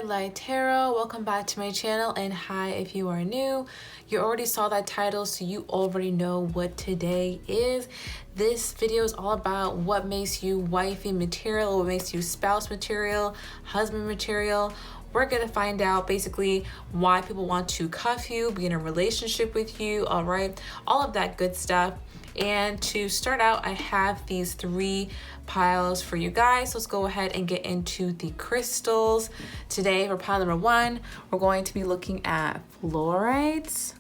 Light Tarot. Welcome back to my channel, and hi if you are new. You already saw that title, so you already know what today is. This video is all about what makes you wifey material, what makes you spouse material, husband material. We're gonna find out basically why people want to cuff you, be in a relationship with you, all right? All of that good stuff. And to start out, I have these 3 piles for you guys. So let's go ahead and get into the crystals. Today for pile number 1, we're going to be looking at fluorites.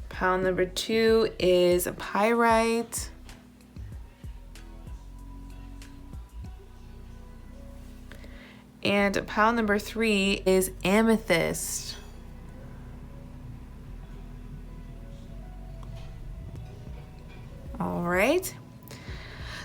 Pile number 2 is pyrite. And pile number 3 is amethyst. All right.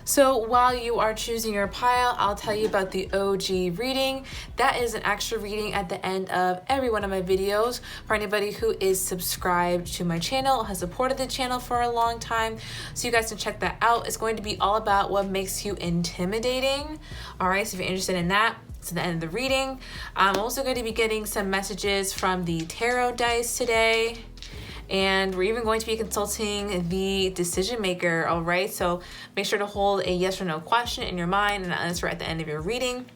So while you are choosing your pile, I'll tell you about the OG reading. That is an extra reading at the end of every one of my videos for anybody who is subscribed to my channel, has supported the channel for a long time. So you guys can check that out. It's going to be all about what makes you intimidating. All right, so if you're interested in that, to the end of the reading. I'm also going to be getting some messages from the tarot dice today, and we're even going to be consulting the decision maker. All right, so make sure to hold a yes or no question in your mind and answer at the end of your reading.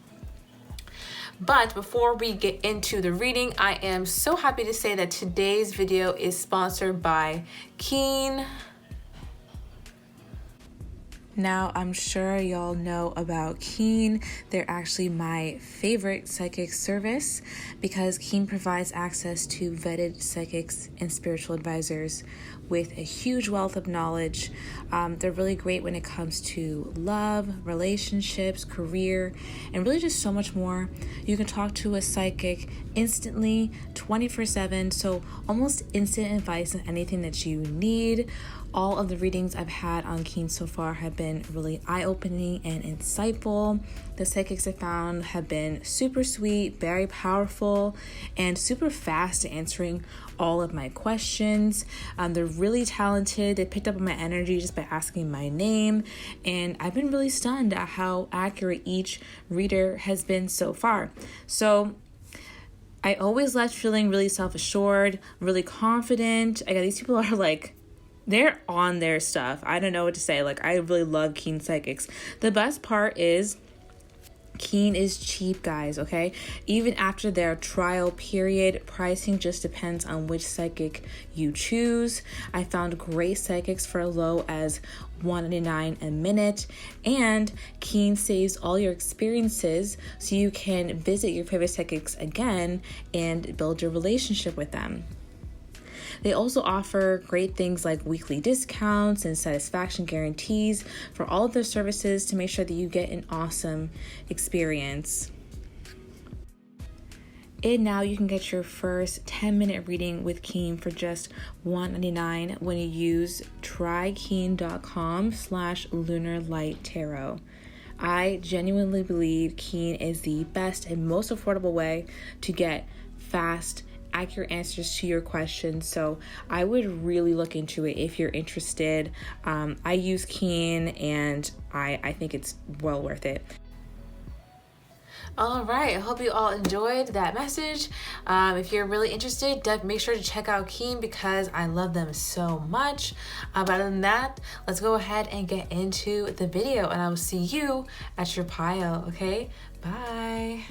But before we get into the reading, I am so happy to say that today's video is sponsored by Keen. Now, I'm sure y'all know about Keen. They're actually my favorite psychic service because Keen provides access to vetted psychics and spiritual advisors with a huge wealth of knowledge. They're really great when it comes to love, relationships, career, and really just so much more. You can talk to a psychic instantly, 24/7, so almost instant advice on anything that you need. All of the readings I've had on Keen so far have been really eye-opening and insightful. The psychics I found have been super sweet, very powerful, and super fast at answering all of my questions. They're really talented. They picked up on my energy just by asking my name, and I've been really stunned at how accurate each reader has been so far. So I always left feeling really self-assured, really confident. These people are like, they're on their stuff. I don't know what to say. Like, I really love Keen psychics. The best part is Keen is cheap, guys, okay? Even after their trial period, pricing just depends on which psychic you choose. I found great psychics for as low as $1.99 a minute, and Keen saves all your experiences so you can visit your favorite psychics again and build your relationship with them. They also offer great things like weekly discounts and satisfaction guarantees for all of their services to make sure that you get an awesome experience. And now you can get your first 10-minute reading with Keen for just $1.99 when you use trykeen.com/lunarlighttarot. I genuinely believe Keen is the best and most affordable way to get fast, accurate answers to your questions, so I would really look into it if you're interested. I use Keen, and I think it's well worth it. All right, I hope you all enjoyed that message. If you're really interested, make sure to check out Keen because I love them so much. But other than that, let's go ahead and get into the video, and I will see you at your pile, okay? Bye.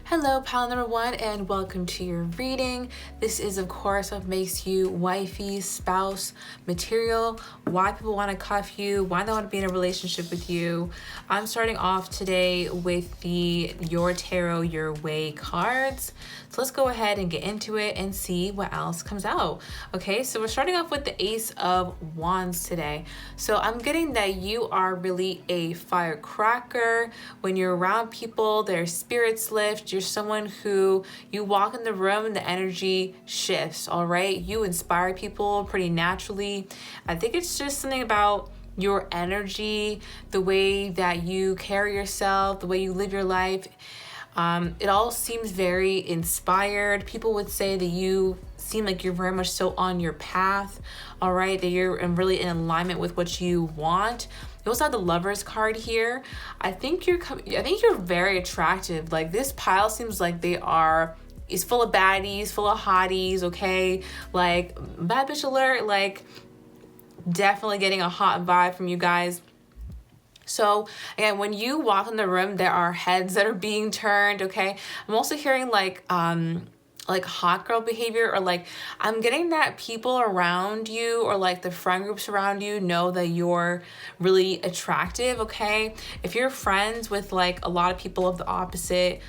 Hello, pile number 1, and welcome to your reading. This is, of course, what makes you wifey, spouse material, why people want to cuff you, why they want to be in a relationship with you. I'm starting off today with the Your Tarot Your Way cards. So let's go ahead and get into it and see what else comes out. Okay, so we're starting off with the Ace of Wands today. So I'm getting that you are really a firecracker. When you're around people, their spirits lift. You're someone who, you walk in the room and the energy shifts, all right? You inspire people pretty naturally. I think it's just something about your energy, the way that you carry yourself, the way you live your life. It all seems very inspired. People would say that you seem like you're very much so on your path, all right? That you're really in alignment with what you want. You also have the Lovers card here. I think you're very attractive. Like, this pile seems like it's full of baddies, full of hotties, okay? Like, bad bitch alert, like, definitely getting a hot vibe from you guys. So again, when you walk in the room, there are heads that are being turned, okay? I'm also hearing like hot girl behavior, or like I'm getting that people around you or like the friend groups around you know that you're really attractive, okay? If you're friends with like a lot of people of the opposite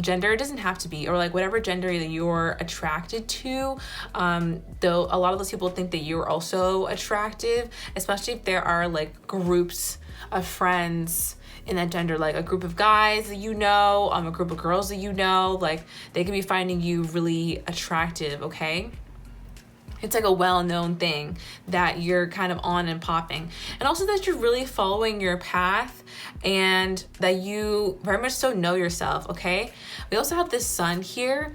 gender, it doesn't have to be, or like whatever gender that you're attracted to, though a lot of those people think that you're also attractive, especially if there are like groups of friends in that gender, like a group of guys that you know, a group of girls that you know, like they can be finding you really attractive, okay? It's like a well-known thing that you're kind of on and popping. And also that you're really following your path and that you very much so know yourself, okay? We also have this sun here.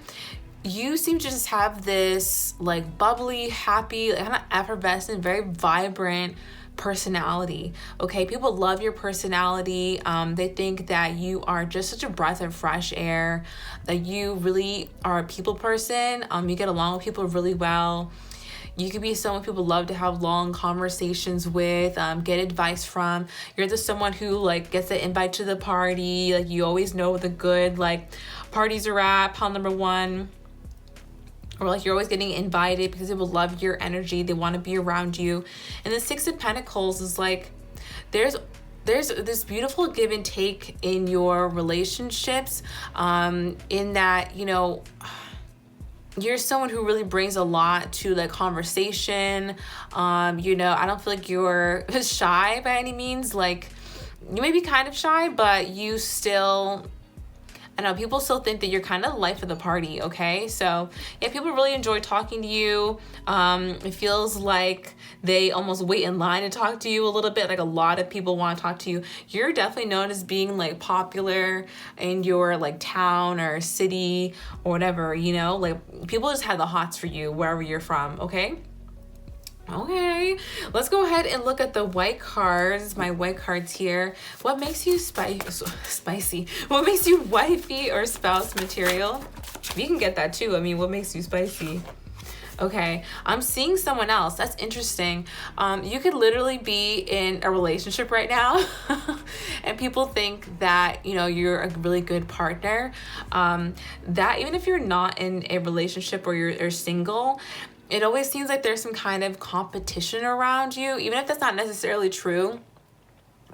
You seem to just have this like bubbly, happy, kind of effervescent, very vibrant personality, okay? People love your personality. They think that you are just such a breath of fresh air, that you really are a people person. You get along with people really well. You could be someone people love to have long conversations with, get advice from. You're just someone who like gets the invite to the party. Like, you always know the good like parties are at, pile number 1. Or like you're always getting invited because people love your energy. They want to be around you. And the 6 of Pentacles is like, there's this beautiful give and take in your relationships, in that, you know, you're someone who really brings a lot to like conversation. You know, I don't feel like you're shy by any means. Like, you may be kind of shy, but you still, I know people still think that you're kind of the life of the party, okay? So yeah, people really enjoy talking to you. It feels like they almost wait in line to talk to you a little bit. Like, a lot of people want to talk to you. You're definitely known as being like popular in your like town or city or whatever, you know? Like, people just have the hots for you wherever you're from, okay? Okay, let's go ahead and look at the white cards, my white cards here. What makes you spicy? What makes you wifey or spouse material? You can get that too. I mean, what makes you spicy? Okay, I'm seeing someone else. That's interesting. You could literally be in a relationship right now and people think that, you know, you're a really good partner. That even if you're not in a relationship or you're single, it always seems like there's some kind of competition around you, even if that's not necessarily true.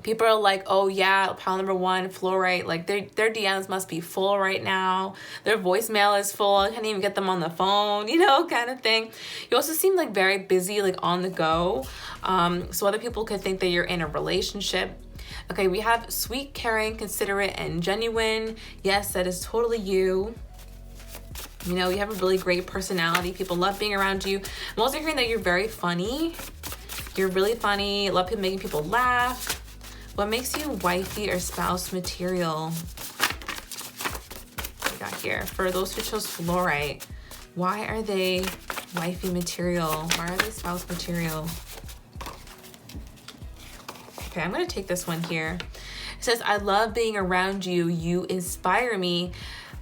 People are like, oh yeah, pile number 1, Fluorite, like their DMs must be full right now. Their voicemail is full. I can't even get them on the phone, you know, kind of thing. You also seem like very busy, like on the go. So other people could think that you're in a relationship. Okay, we have sweet, caring, considerate, and genuine. Yes, that is totally you. You know, you have a really great personality. People love being around you. I'm also hearing that you're very funny. You're really funny. Love making people laugh. What makes you wifey or spouse material? What we got here? For those who chose Fluorite, why are they wifey material? Why are they spouse material? Okay, I'm going to take this one here. It says, I love being around you. You inspire me.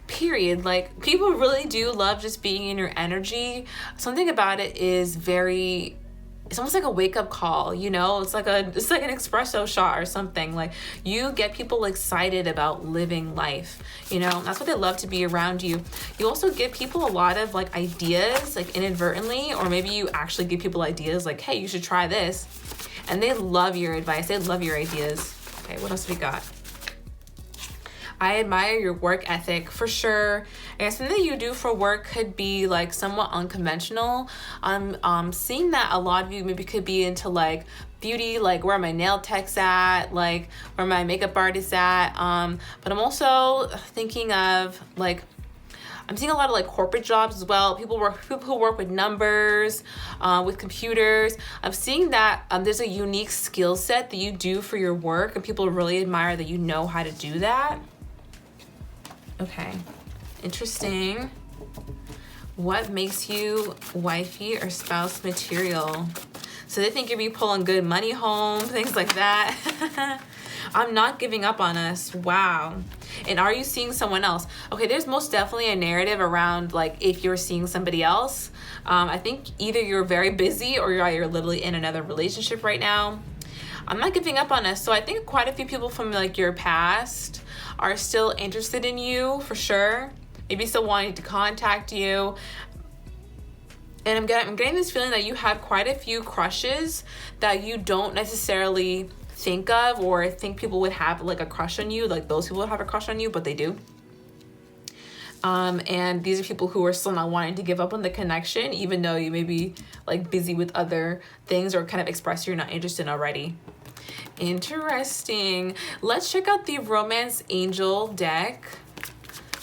Period. Like, people really do love just being in your energy. Something about it is very, it's almost like a wake-up call, you know? It's like an espresso shot or something. Like, you get people excited about living life, you know? That's what they love, to be around you. You also give people a lot of like ideas, like inadvertently, or maybe you actually give people ideas like, hey, you should try this. And they love your advice. They love your ideas. Okay, what else we got? I admire your work ethic, for sure. I guess something that you do for work could be like somewhat unconventional. I'm seeing that a lot of you maybe could be into like beauty, like where my nail tech's at, like where my makeup artist at. But I'm also thinking of like, I'm seeing a lot of like corporate jobs as well. People who work with numbers, with computers. I'm seeing that there's a unique skill set that you do for your work, and people really admire that you know how to do that. Okay, interesting. What makes you wifey or spouse material? So they think you'll be pulling good money home, things like that. I'm not giving up on us. Wow. And are you seeing someone else? Okay, there's most definitely a narrative around like if you're seeing somebody else. I think either you're very busy or you're literally in another relationship right now. I'm not giving up on us. So I think quite a few people from like your past are still interested in you for sure. Maybe still wanting to contact you. And I'm getting this feeling that you have quite a few crushes that you don't necessarily think of or think people would have like a crush on you. Like those people would have a crush on you, but they do. And these are people who are still not wanting to give up on the connection, even though you may be like busy with other things or kind of express you're not interested already. Interesting. Let's check out the Romance Angel deck.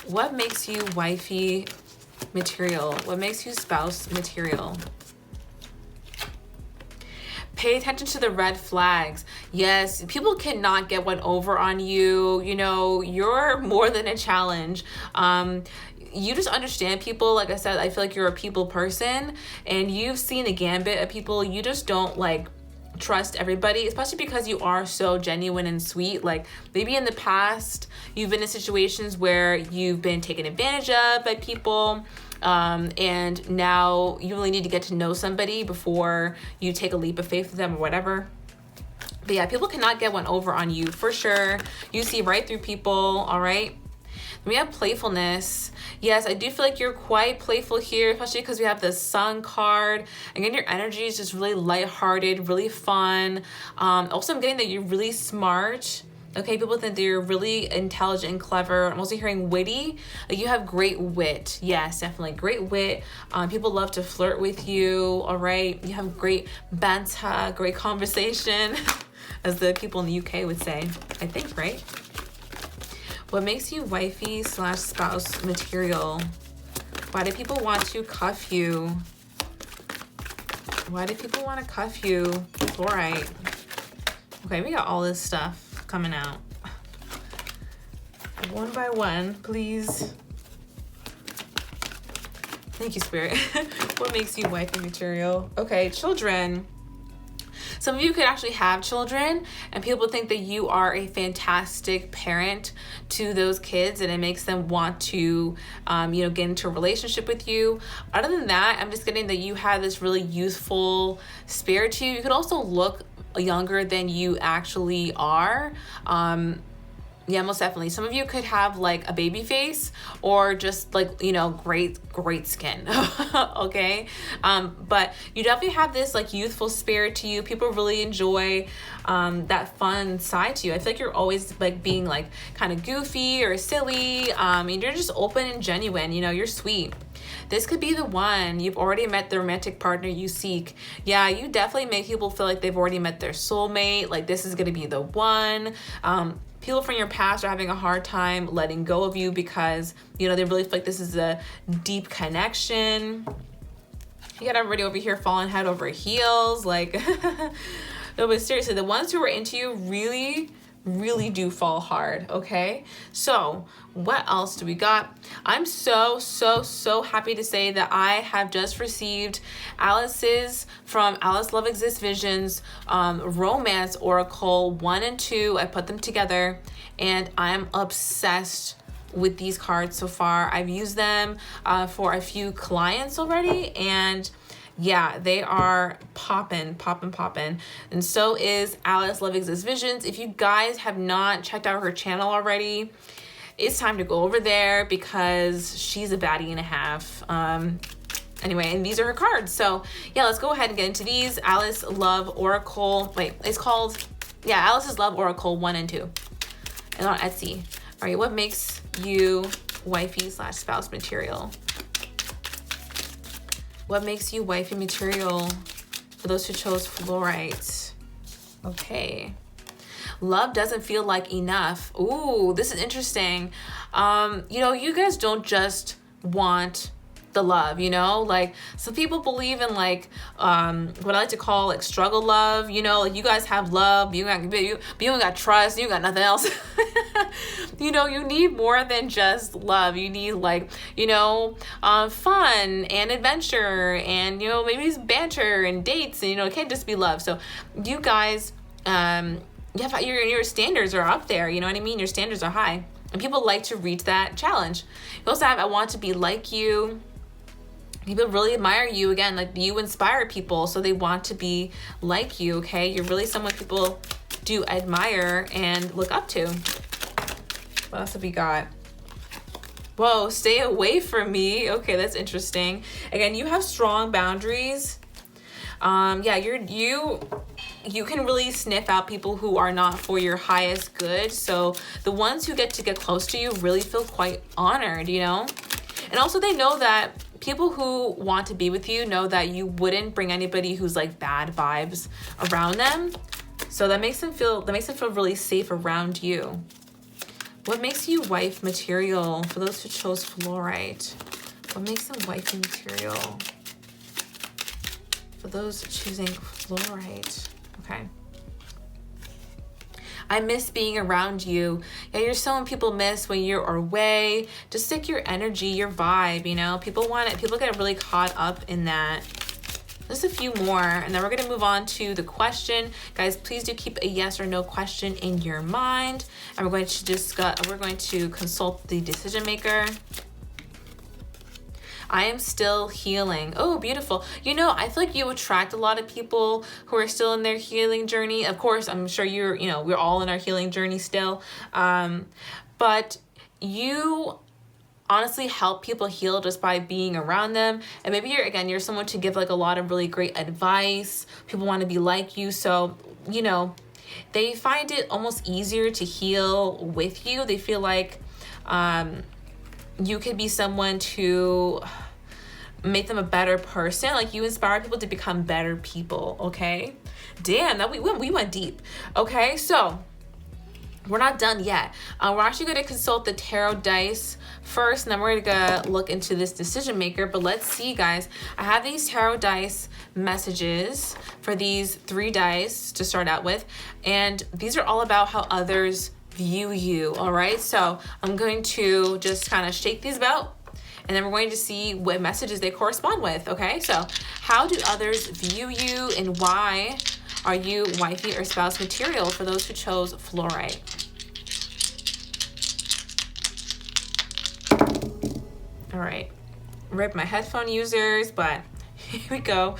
What makes you wifey material? What makes you spouse material? Pay attention to the red flags. Yes, people cannot get one over on you. You know, you're more than a challenge. You just understand people. Like I said, I feel like you're a people person and you've seen the gambit of people. You just don't like trust everybody, especially because you are so genuine and sweet. Like maybe in the past, you've been in situations where you've been taken advantage of by people. And now you really need to get to know somebody before you take a leap of faith with them or whatever. But yeah, people cannot get one over on you for sure. You see right through people, all right? We have playfulness. Yes, I do feel like you're quite playful here, especially because we have the Sun card. Again, your energy is just really lighthearted, really fun. Also, I'm getting that you're really smart. Okay, people think that you're really intelligent and clever. I'm also hearing witty. Like you have great wit. Yes, definitely great wit. People love to flirt with you, all right? You have great banter, great conversation, as the people in the UK would say, I think, right? What makes you wifey / spouse material? Why do people want to cuff you? Why do people want to cuff you? Fluorite. Okay, we got all this stuff coming out. One by one, please. Thank you, Spirit. What makes you wifey material? Okay, children. Some of you could actually have children and people think that you are a fantastic parent to those kids and it makes them want to, get into a relationship with you. Other than that, I'm just getting that you have this really youthful spirit to you. You could also look younger than you actually are. Yeah, most definitely. Some of you could have like a baby face or just like, great skin. Okay. But you definitely have this like youthful spirit to you. People really enjoy that fun side to you. I feel like you're always like being like kind of goofy or silly. And you're just open and genuine, you're sweet. This could be the one. You've already met the romantic partner you seek. Yeah, you definitely make people feel like they've already met their soulmate. Like this is going to be the one. People from your past are having a hard time letting go of you because, they really feel like this is a deep connection. You got everybody over here falling head over heels. Like, no, but seriously, the ones who are into you really do fall hard, okay? So what else do we got? I'm so happy to say that I have just received Alice's from Alice Love Exists Visions Romance Oracle 1 and 2. I put them together and I'm obsessed with these cards so far. I've used them for a few clients already and yeah, they are poppin'. And so is Alice Love Exists Visions. If you guys have not checked out her channel already, it's time to go over there because she's a baddie and a half. Anyway, and these are her cards. So yeah, let's go ahead and get into these. Alice Love Oracle. Wait, it's called, Alice's Love Oracle 1 and 2. And on Etsy. All right, what makes you wifey / spouse material? What makes you wifey material for those who chose Fluorite? Okay. Love doesn't feel like enough. Ooh, this is interesting. You guys don't just want the love, you know? Like, some people believe in like what I like to call like struggle love, you know? Like, you guys have love, you don't got trust, you got nothing else. You know, you need more than just love. You need like, you know, fun and adventure, and, you know, maybe it's banter and dates, and, you know, it can't just be love. So you guys, your standards are up there, you know what I mean? Your standards are high, and people like to reach that challenge. You also have, I want to be like you. People really admire you. Again, like, you inspire people, so they want to be like you, okay? You're really someone people do admire and look up to. What else have we got? Whoa, stay away from me. Okay, that's interesting. Again, you have strong boundaries. Yeah, you can really sniff out people who are not for your highest good. So the ones who get to get close to you really feel quite honored, you know? And also, they know that people who want to be with you know that you wouldn't bring anybody who's like bad vibes around them. So that makes them feel really safe around you. What makes you wife material for those who chose fluorite? What makes them wifey material for those choosing fluorite? Okay. I miss being around you. Yeah, you're someone people miss when you're away. Just stick your energy, your vibe, you know? People want it. People get really caught up in that. Just a few more, and then we're going to move on to the question. Guys, please do keep a yes or no question in your mind, and we're going to consult the decision maker. I am still healing. Oh, beautiful. You know, I feel like you attract a lot of people who are still in their healing journey. Of course, I'm sure we're all in our healing journey still. But you honestly help people heal just by being around them. And maybe you're someone to give like a lot of really great advice. People want to be like you. So, you know, they find it almost easier to heal with you. They feel like you could be someone to make them a better person. Like, you inspire people to become better people, okay? Damn, that we went deep. Okay, so we're not done yet. We're actually going to consult the tarot dice first, and then we're going to look into this decision maker. But let's see, guys. I have these tarot dice messages for these 3 dice to start out with, and these are all about how others view you. All right, so I'm going to just kind of shake these about, and then we're going to see what messages they correspond with. Okay, so how do others view you, and why are you wifey or spouse material for those who chose fluorite? All right, rip my headphone users, but here we go.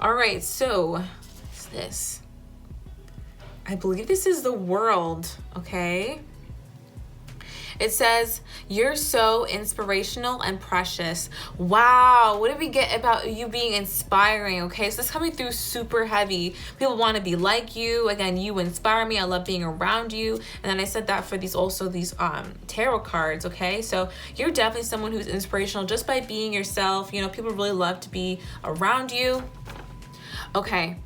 All right, so what's this? I believe this is the World, okay? It says, you're so inspirational and precious. Wow, what did we get about you being inspiring? Okay, so it's coming through super heavy. People want to be like you. Again, you inspire me. I love being around you. And then I said that for these tarot cards, okay? So you're definitely someone who's inspirational just by being yourself. You know, people really love to be around you. Okay,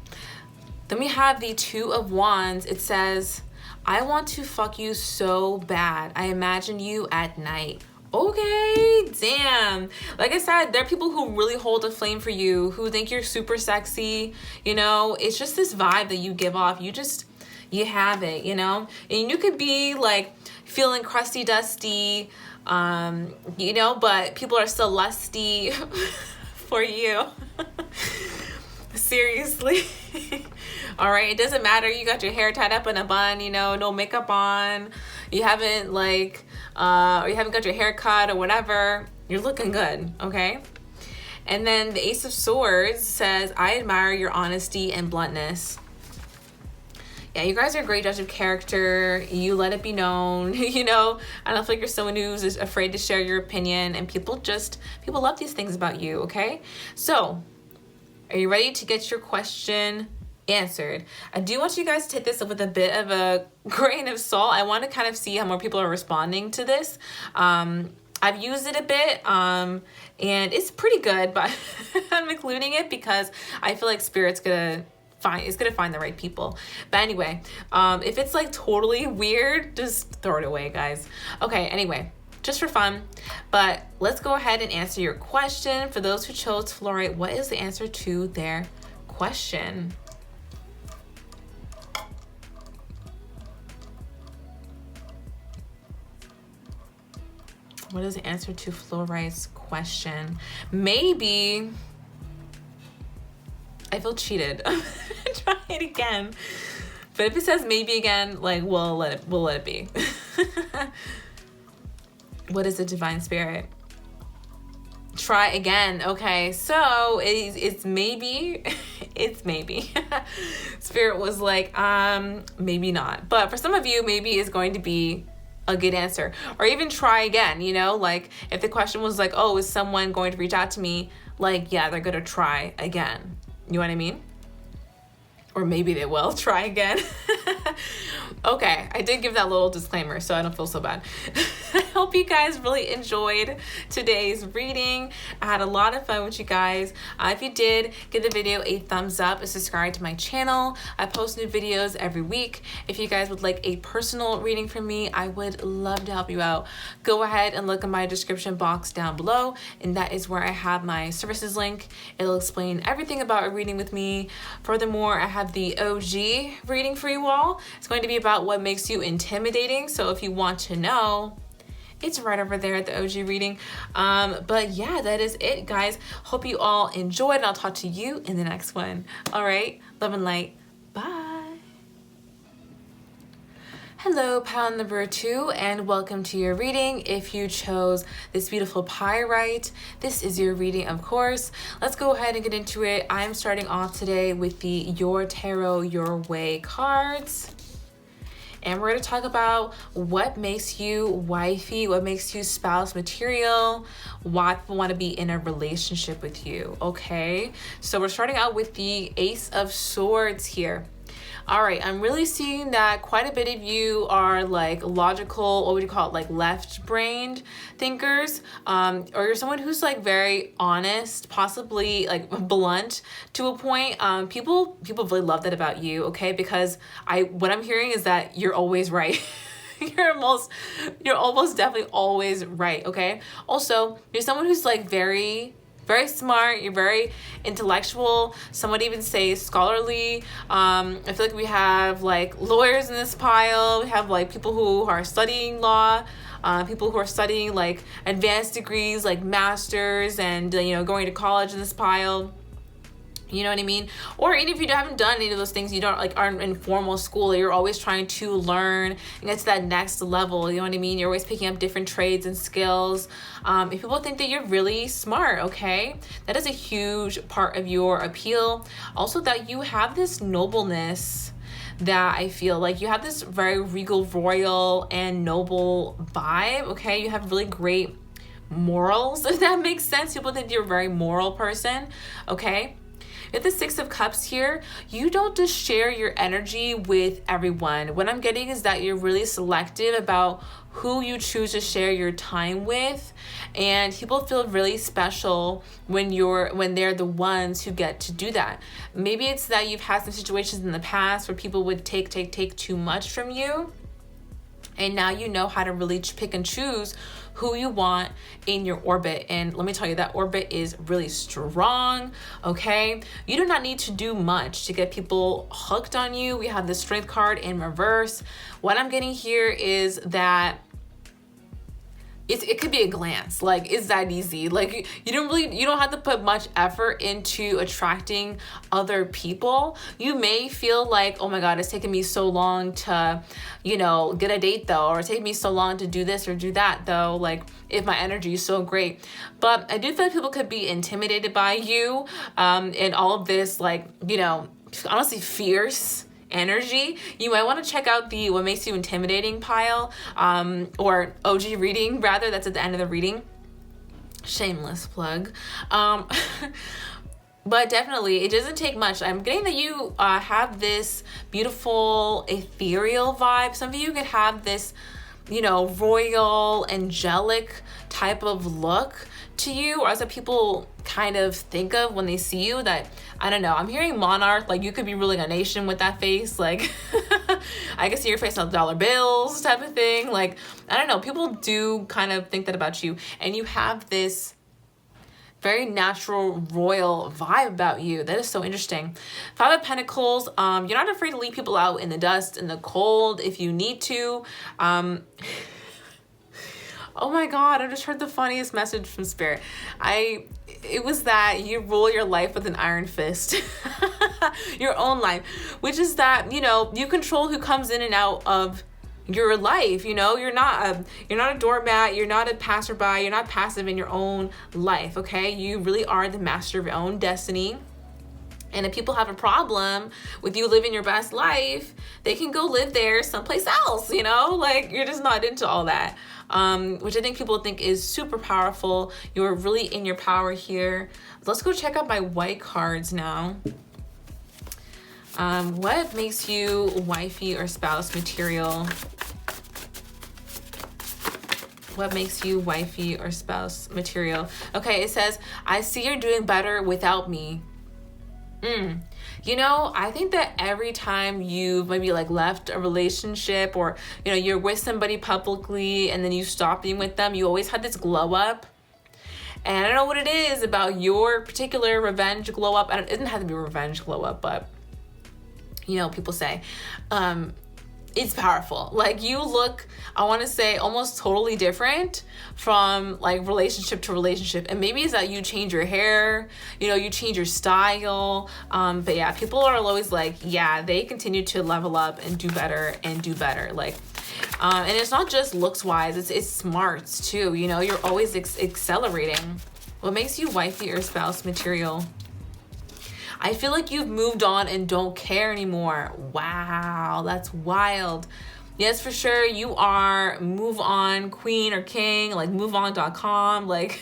then we have the 2 of Wands. It says, I want to fuck you so bad. I imagine you at night. Okay, damn. Like I said, there are people who really hold a flame for you, who think you're super sexy. You know, it's just this vibe that you give off. You have it, you know? And you could be like feeling crusty, dusty, you know, but people are still lusty for you. Seriously. All right, it doesn't matter. You got your hair tied up in a bun, you know, no makeup on. You haven't or you haven't got your hair cut or whatever. You're looking good, okay? And then the Ace of Swords says, I admire your honesty and bluntness. Yeah, you guys are a great judge of character. You let it be known, you know. I don't feel like you're someone who's afraid to share your opinion, and people love these things about you, okay? So, are you ready to get your question answered? I do want you guys to take this with a bit of a grain of salt. I want to kind of see how more people are responding to this. I've used it a bit, and it's pretty good, but I'm including it because I feel like Spirit's gonna find the right people. But anyway, if it's like totally weird, just throw it away, guys. Okay, anyway, just for fun. But let's go ahead and answer your question. For those who chose fluorite, what is the answer to their question? What is the answer to fluorite's question? Maybe. I feel cheated. I'm gonna try it again. But if it says maybe again, like we'll let it be. What is the divine spirit? Try again. Okay, so it's maybe. It's maybe. Spirit was like, maybe not. But for some of you, maybe is going to be a good answer. Or even try again, you know? Like if the question was like, oh, is someone going to reach out to me? Like, yeah, they're gonna try again. You know what I mean? Or maybe they will try again. Okay, I did give that little disclaimer, so I don't feel so bad. I hope you guys really enjoyed today's reading. I had a lot of fun with you guys. If you did, give the video a thumbs up and subscribe to my channel. I post new videos every week. If you guys would like a personal reading from me, I would love to help you out. Go ahead and look in my description box down below, and that is where I have my services link. It'll explain everything about a reading with me. Furthermore, I have the OG reading for you all. It's going to be about what makes you intimidating. So if you want to know, it's right over there at the OG reading. But yeah, that is it, guys. Hope you all enjoyed, and I'll talk to you in the next one. All right, love and light. Bye. Hello, pal number 2, and welcome to your reading. If you chose this beautiful pyrite, this is your reading, of course. Let's go ahead and get into it. I'm starting off today with the Your Tarot Your Way cards. And we're going to talk about what makes you wifey, what makes you spouse material, why people want to be in a relationship with you, okay? So we're starting out with the Ace of Swords here. All right, I'm really seeing that quite a bit of you are like logical, what would you call it, like left-brained thinkers, or you're someone who's like very honest, possibly like blunt to a point. People really love that about you, okay? Because what I'm hearing is that you're always right. You're almost definitely always right, okay? Also, you're someone who's like very smart, you're very intellectual, some would even say scholarly. I feel like we have like lawyers in this pile, we have like people who are studying law, people who are studying like advanced degrees like masters and going to college in this pile. You know what I mean? Or even if you haven't done any of those things, you don't like aren't in formal school, you're always trying to learn and get to that next level. You know what I mean? You're always picking up different trades and skills. If people think that you're really smart, okay, that is a huge part of your appeal. Also, that you have this nobleness, that I feel like you have this very regal, royal, and noble vibe. Okay, you have really great morals, if that makes sense. People think you're a very moral person. Okay. With the Six of Cups here, you don't just share your energy with everyone. What I'm getting is that you're really selective about who you choose to share your time with, and people feel really special when they're the ones who get to do that. Maybe it's that you've had some situations in the past where people would take too much from you, and now you know how to really pick and choose who you want in your orbit. And let me tell you, that orbit is really strong, okay? You do not need to do much to get people hooked on you. We have the Strength card in reverse. What I'm getting here is that it could be a glance. Like, it's that easy. Like, you don't have to put much effort into attracting other people. You may feel like, oh my God, it's taken me so long to, get a date though, or it's taken me so long to do this or do that though, like if my energy is so great. But I do feel like people could be intimidated by you, and all of this, like, honestly fierce energy. You might want to check out the What Makes You Intimidating pile, or OG reading rather, that's at the end of the reading. Shameless plug. But definitely it doesn't take much. I'm getting that you have this beautiful ethereal vibe. Some of you could have this royal, angelic type of look to you, or as a people kind of think of when they see you. That, I don't know, I'm hearing monarch, like you could be ruling a nation with that face, like I can see your face on dollar bills type of thing. Like, I don't know, people do kind of think that about you, and you have this very natural royal vibe about you. That is so interesting. 5 of Pentacles, you're not afraid to leave people out in the dust, in the cold if you need to. Oh my God, I just heard the funniest message from Spirit. It was that you rule your life with an iron fist. Your own life, which is that, you control who comes in and out of your life. You're not a doormat, you're not a passerby, you're not passive in your own life, okay? You really are the master of your own destiny. And if people have a problem with you living your best life, they can go live there someplace else, like you're just not into all that. Which I think people think is super powerful. You're really in your power here. Let's go check out my white cards now. What makes you wifey or spouse material? What makes you wifey or spouse material? Okay, it says, I see you're doing better without me. I think that every time you've maybe like left a relationship, or, you're with somebody publicly and then you stop being with them, you always had this glow up. And I don't know what it is about your particular revenge glow up. It doesn't have to be a revenge glow up, but people say, it's powerful. Like, you look, I want to say, almost totally different from like relationship to relationship. And maybe it's that you change your hair, you change your style. But yeah, people are always like, yeah, they continue to level up and do better and do better. Like, and it's not just looks wise, it's smarts too. You're always accelerating. What makes you wifey or spouse material? I feel like you've moved on and don't care anymore. Wow, that's wild. Yes, for sure, you are move on queen or king, like moveon.com, like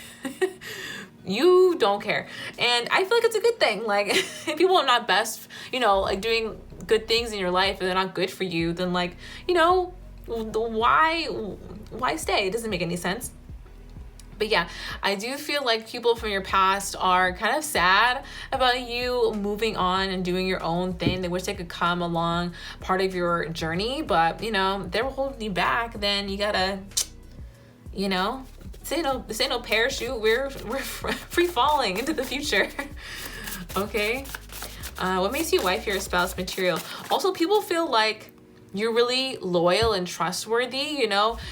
you don't care. And I feel like it's a good thing. Like, if people are not best, like doing good things in your life and they're not good for you, then like, why stay? It doesn't make any sense. But yeah, I do feel like people from your past are kind of sad about you moving on and doing your own thing. They wish they could come along part of your journey, but they're holding you back. Then you gotta, this ain't no parachute. We're free falling into the future. Okay. What makes you wifey or spouse material? Also, people feel like you're really loyal and trustworthy,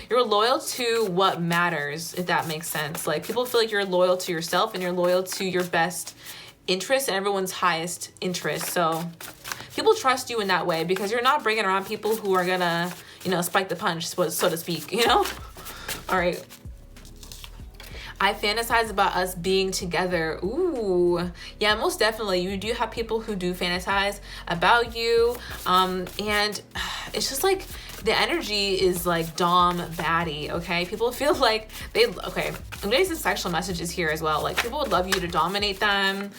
you're loyal to what matters, if that makes sense. Like, people feel like you're loyal to yourself and you're loyal to your best interest and everyone's highest interest. So people trust you in that way because you're not bringing around people who are gonna, spike the punch, so to speak, All right. I fantasize about us being together. Ooh, yeah, most definitely. You do have people who do fantasize about you. And it's just like the energy is like dom baddie, okay? People feel like okay, I'm getting some sexual messages here as well. Like, people would love you to dominate them.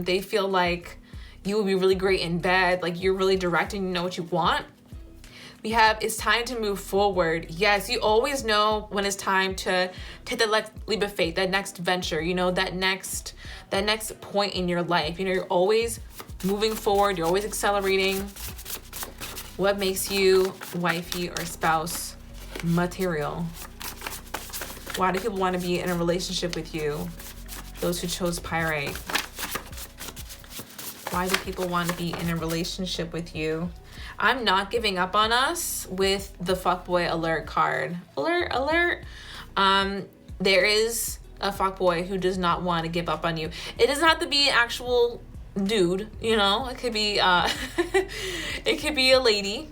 They feel like you would be really great in bed. Like, you're really direct and you know what you want. We have, it's time to move forward. Yes, you always know when it's time to take that leap of faith, that next venture, that next point in your life. You're always moving forward. You're always accelerating. What makes you wifey or spouse material? Why do people want to be in a relationship with you? Those who chose Pyrite. Why do people want to be in a relationship with you? I'm not giving up on us with the fuckboy alert card. Alert. There is a fuckboy who does not want to give up on you. It doesn't have to be an actual dude, It could be it could be a lady,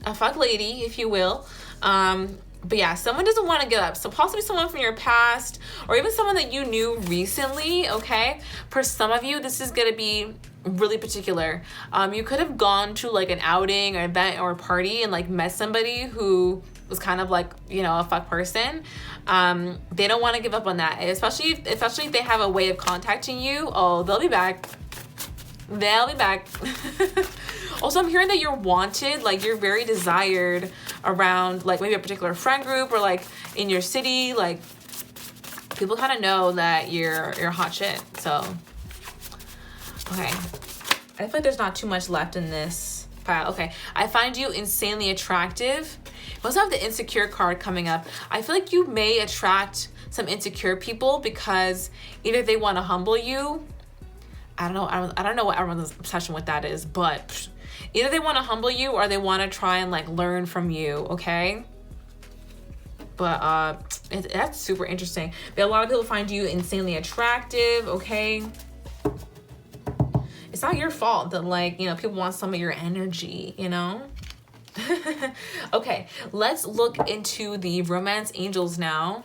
a fuck lady, if you will. But yeah, someone doesn't want to give up. So possibly someone from your past, or even someone that you knew recently, okay? For some of you, this is going to be really particular. You could have gone to like an outing or event or a party and like met somebody who was kind of like, a fuck person. They don't want to give up on that, especially if they have a way of contacting you. Oh, they'll be back. Also, I'm hearing that you're wanted, like you're very desired around like maybe a particular friend group or like in your city. Like people kind of know that you're hot shit. So, okay. I feel like there's not too much left in this pile. Okay. I find you insanely attractive. You also have the insecure card coming up. I feel like you may attract some insecure people because either they want to humble you. I don't know what everyone's obsession with that is, but either they want to humble you or they want to try and like learn from you, okay? But that's super interesting. But a lot of people find you insanely attractive, okay? It's not your fault that like, you know, people want some of your energy, you know? Okay, let's look into the romance angels now.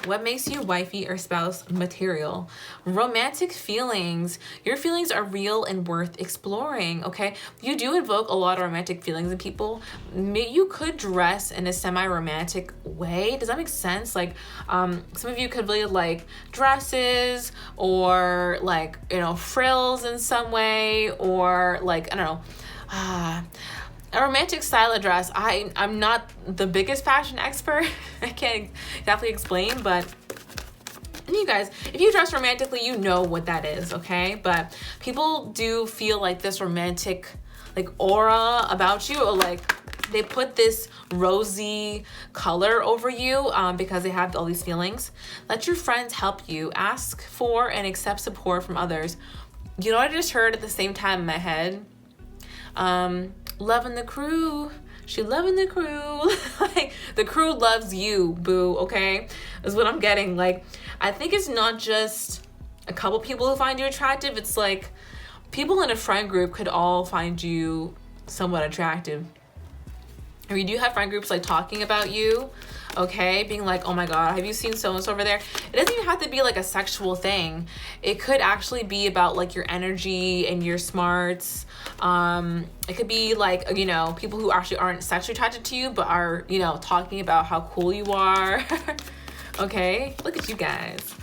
What makes you wifey or spouse material? Romantic feelings. Your feelings are real and worth exploring, okay? You do invoke a lot of romantic feelings in people. You could dress in a semi-romantic way. Does that make sense? Like, some of you could really like dresses or like, you know, frills in some way or like, I don't know, a romantic style of dress. I'm not the biggest fashion expert. I can't exactly explain, but you guys, if you dress romantically, you know what that is, okay? But people do feel like this romantic like aura about you, or like they put this rosy color over you because they have all these feelings. Let your friends help you. Ask for and accept support from others. You know what I just heard at the same time in my head? Loving the crew. She loving the crew. Like the crew loves you, boo, okay? Is what I'm getting. Like, I think it's not just a couple people who find you attractive. It's like people in a friend group could all find you somewhat attractive. Or you do have friend groups like talking about you, okay? Being like, oh my God, have you seen so-and-so over there? It doesn't even have to be like a sexual thing. It could actually be about like your energy and your smarts. It could be like, you know, people who actually aren't sexually attracted to you, but are, you know, talking about how cool you are. Okay, look at you guys.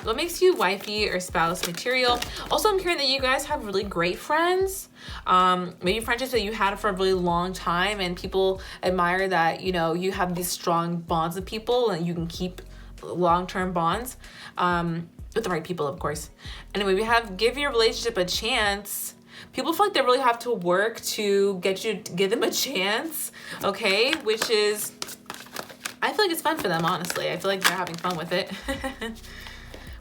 What makes you wifey or spouse material? Also, I'm hearing that you guys have really great friends. Maybe friendships that you had for a really long time, and people admire that, you know, you have these strong bonds with people and you can keep long-term bonds with the right people, of course. Anyway, we have give your relationship a chance. People feel like they really have to work to give them a chance, okay? Which is, I feel like it's fun for them, honestly. I feel like they're having fun with it.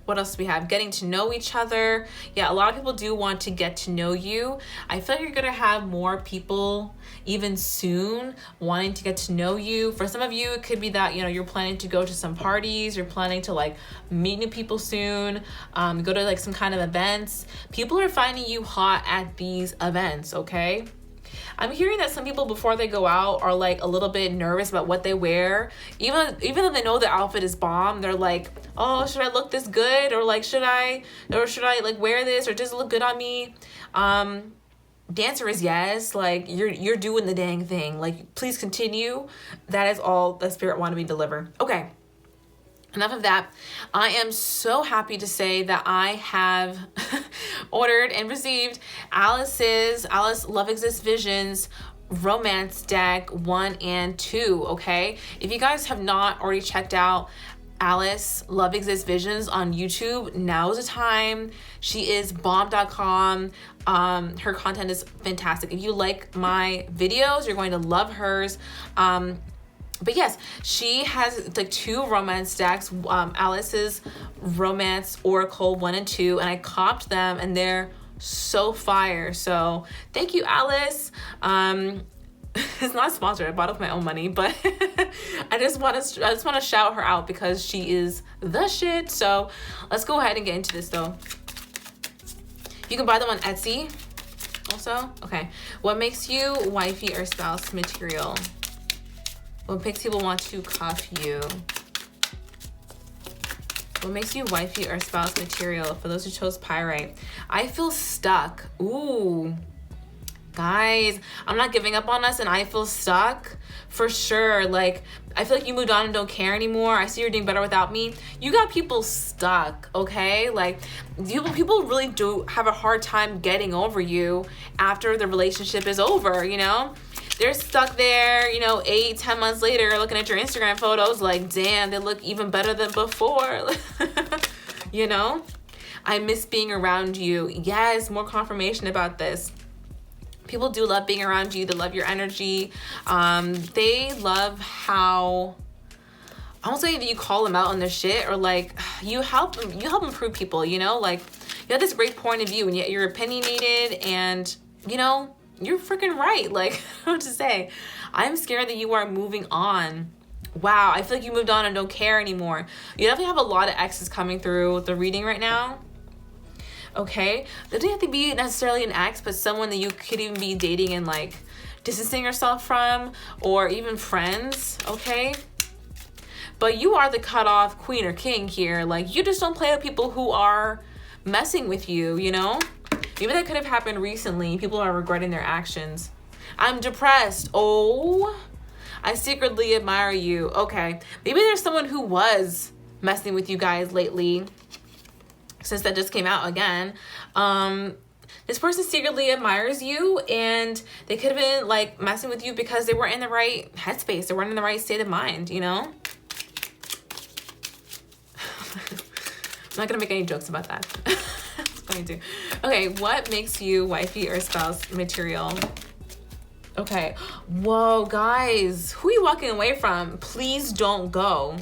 What else do we have? Getting to know each other. Yeah, a lot of people do want to get to know you. I feel like you're gonna have more people even soon wanting to get to know you. For some of you, it could be that, you know, you're planning to go to some parties, you're planning to like meet new people soon, go to like some kind of events. People are finding you hot at these events, okay? I'm hearing that some people before they go out are like a little bit nervous about what they wear. Even though they know the outfit is bomb, they're like, oh, should I look this good? Or like, should I like wear this? Or does it look good on me? The answer is yes. Like you're doing the dang thing. Like, please continue. That is all the spirit wanted me to deliver. Okay. Enough of that. I am so happy to say that I have ordered and received Alice Love Exists Visions romance deck 1 and 2, okay? If you guys have not already checked out Alice Love Exists Visions on YouTube, now is the time. She is bomb.com. Her content is fantastic. If you like my videos, you're going to love hers. But yes, she has like 2 romance decks, Alice's Romance Oracle 1 and 2, and I copped them and they're so fire. So thank you, Alice. It's not sponsored. I bought it with my own money, but I just want to shout her out because she is the shit. So let's go ahead and get into this though. You can buy them on Etsy also. Okay. What makes you wifey or spouse material? What makes people want to cuff you? What makes you wifey or spouse material? For those who chose Pyrite, I feel stuck. Ooh, Guys, I'm not giving up on us and I feel stuck for sure. Like, I feel like you moved on and don't care anymore. I see you're doing better without me. You got people stuck, okay? Like, people really do have a hard time getting over you after the relationship is over, you know? They're stuck there, you know, 8-10 months later looking at your Instagram photos like, damn, they look even better than before. You know? I miss being around you. Yes, more confirmation about this. People do love being around you. They love your energy. They love how, I won't say that you call them out on their shit, or like you help improve people, you know, like you have this great point of view and yet you're opinionated and, you know, you're freaking right. Like, I don't know what to say. I'm scared that you are moving on. Wow, I feel like you moved on and don't care anymore. You definitely have a lot of exes coming through the reading right now. Okay, they don't have to be necessarily an ex, but someone that you could even be dating and like distancing yourself from, or even friends, okay? But you are the cutoff queen or king here. Like, you just don't play with people who are messing with you, you know? Maybe that could have happened recently. People are regretting their actions. I'm depressed. Oh, I secretly admire you. Okay, maybe there's someone who was messing with you guys lately, since that just came out again. This person secretly admires you, and they could have been like messing with you because they weren't in the right headspace. They weren't in the right state of mind, you know? I'm not gonna make any jokes about that. It's funny too. Okay, what makes you wifey or spouse material? Okay, whoa, guys, who are you walking away from? Please don't go.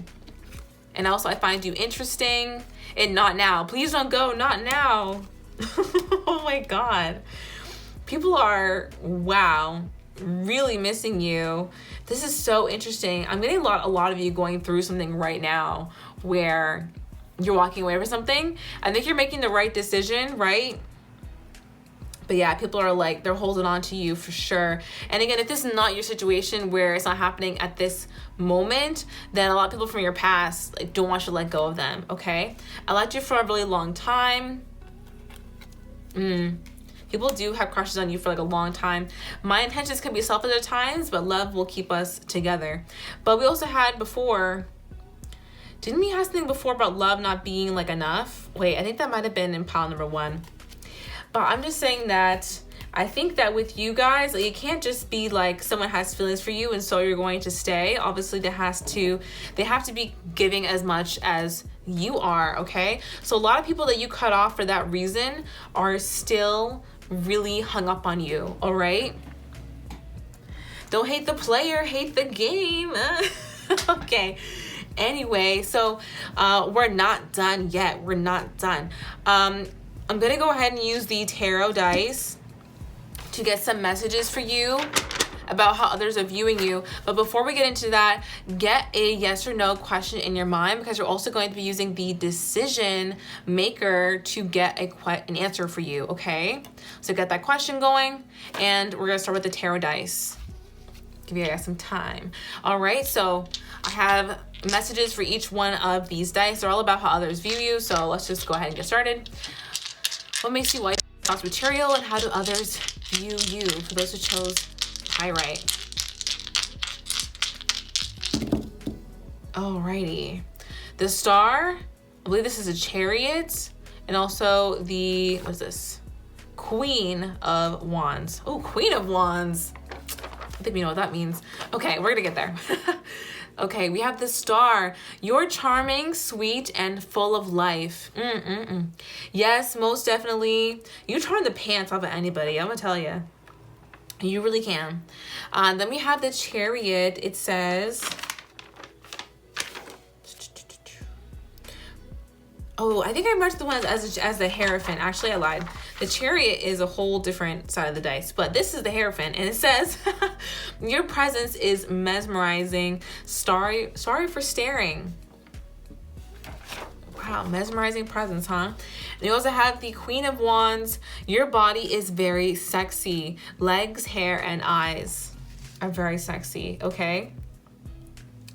And also, I find you interesting. And not now. Please don't go. Not now. Oh my God. People are, wow, really missing you. This is so interesting. I'm getting a lot of you going through something right now where you're walking away from something. I think you're making the right decision, right? But yeah, people are like, they're holding on to you for sure. And again, if this is not your situation where it's not happening at this moment, then a lot of people from your past like don't want you to let go of them, okay? I liked you for a really long time. People do have crushes on you for like a long time. My intentions can be selfish at times, but love will keep us together. But we also had before, didn't we have something before about love not being like enough? Wait, I think that might have been in pile number 1. But I'm just saying that I think that with you guys, like, it can't just be like someone has feelings for you and so you're going to stay. Obviously, they have to be giving as much as you are, okay? So a lot of people that you cut off for that reason are still really hung up on you, all right? Don't hate the player, hate the game. Okay. Anyway, so we're not done yet. We're not done. I'm going to go ahead and use the tarot dice to get some messages for you about how others are viewing you. But before we get into that, get a yes or no question in your mind, because you're also going to be using the decision maker to get an answer for you, okay? So get that question going, and we're going to start with the tarot dice. Give you guys some time. All right, so I have messages for each one of these dice. They're all about how others view you, so let's just go ahead and get started. What makes you white material, and how do others view you? For those who chose Pyrite. Alrighty. The Star, I believe this is a Chariot, and also the, what's this? Queen of Wands. Oh, Queen of Wands. I think we know what that means. Okay, we're gonna get there. Okay, we have the Star. You're charming, sweet, and full of life. Yes, most definitely. You charm the pants off of anybody, I'm gonna tell you. You really can. Then we have the Chariot. It says, oh, I think I marked the ones as the Hierophant. Actually, I lied. The Chariot is a whole different side of the dice, but this is the Hierophant, and it says, your presence is mesmerizing. Sorry for staring. Wow, mesmerizing presence, huh? And you also have the Queen of Wands. Your body is very sexy. Legs, hair, and eyes are very sexy, okay?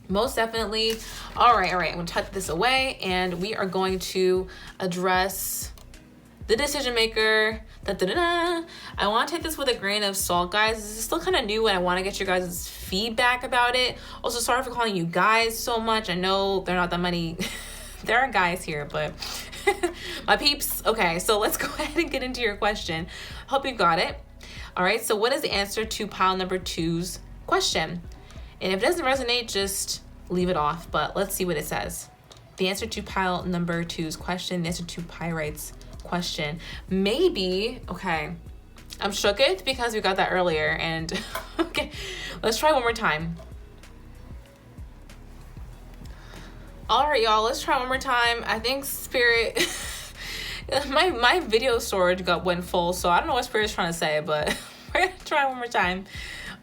Most definitely. All right. I'm gonna tuck this away, and we are going to address the decision maker. I want to take this with a grain of salt, guys. This is still kind of new and I want to get your guys' feedback about it. Also, sorry for calling you guys so much. I know there are not that many. There are guys here, but my peeps. Okay, so let's go ahead and get into your question. Hope you got it. All right, so what is the answer to pile number 2's question? And if it doesn't resonate, just leave it off, but let's see what it says. The answer to pile number 2's question, the answer to Pyrite's question. Maybe, okay, I'm shook it because we got that earlier, and okay, let's try one more time. All right, y'all, let's try one more time. I think Spirit, my video storage went full, so I don't know what Spirit's trying to say, but we're gonna try one more time.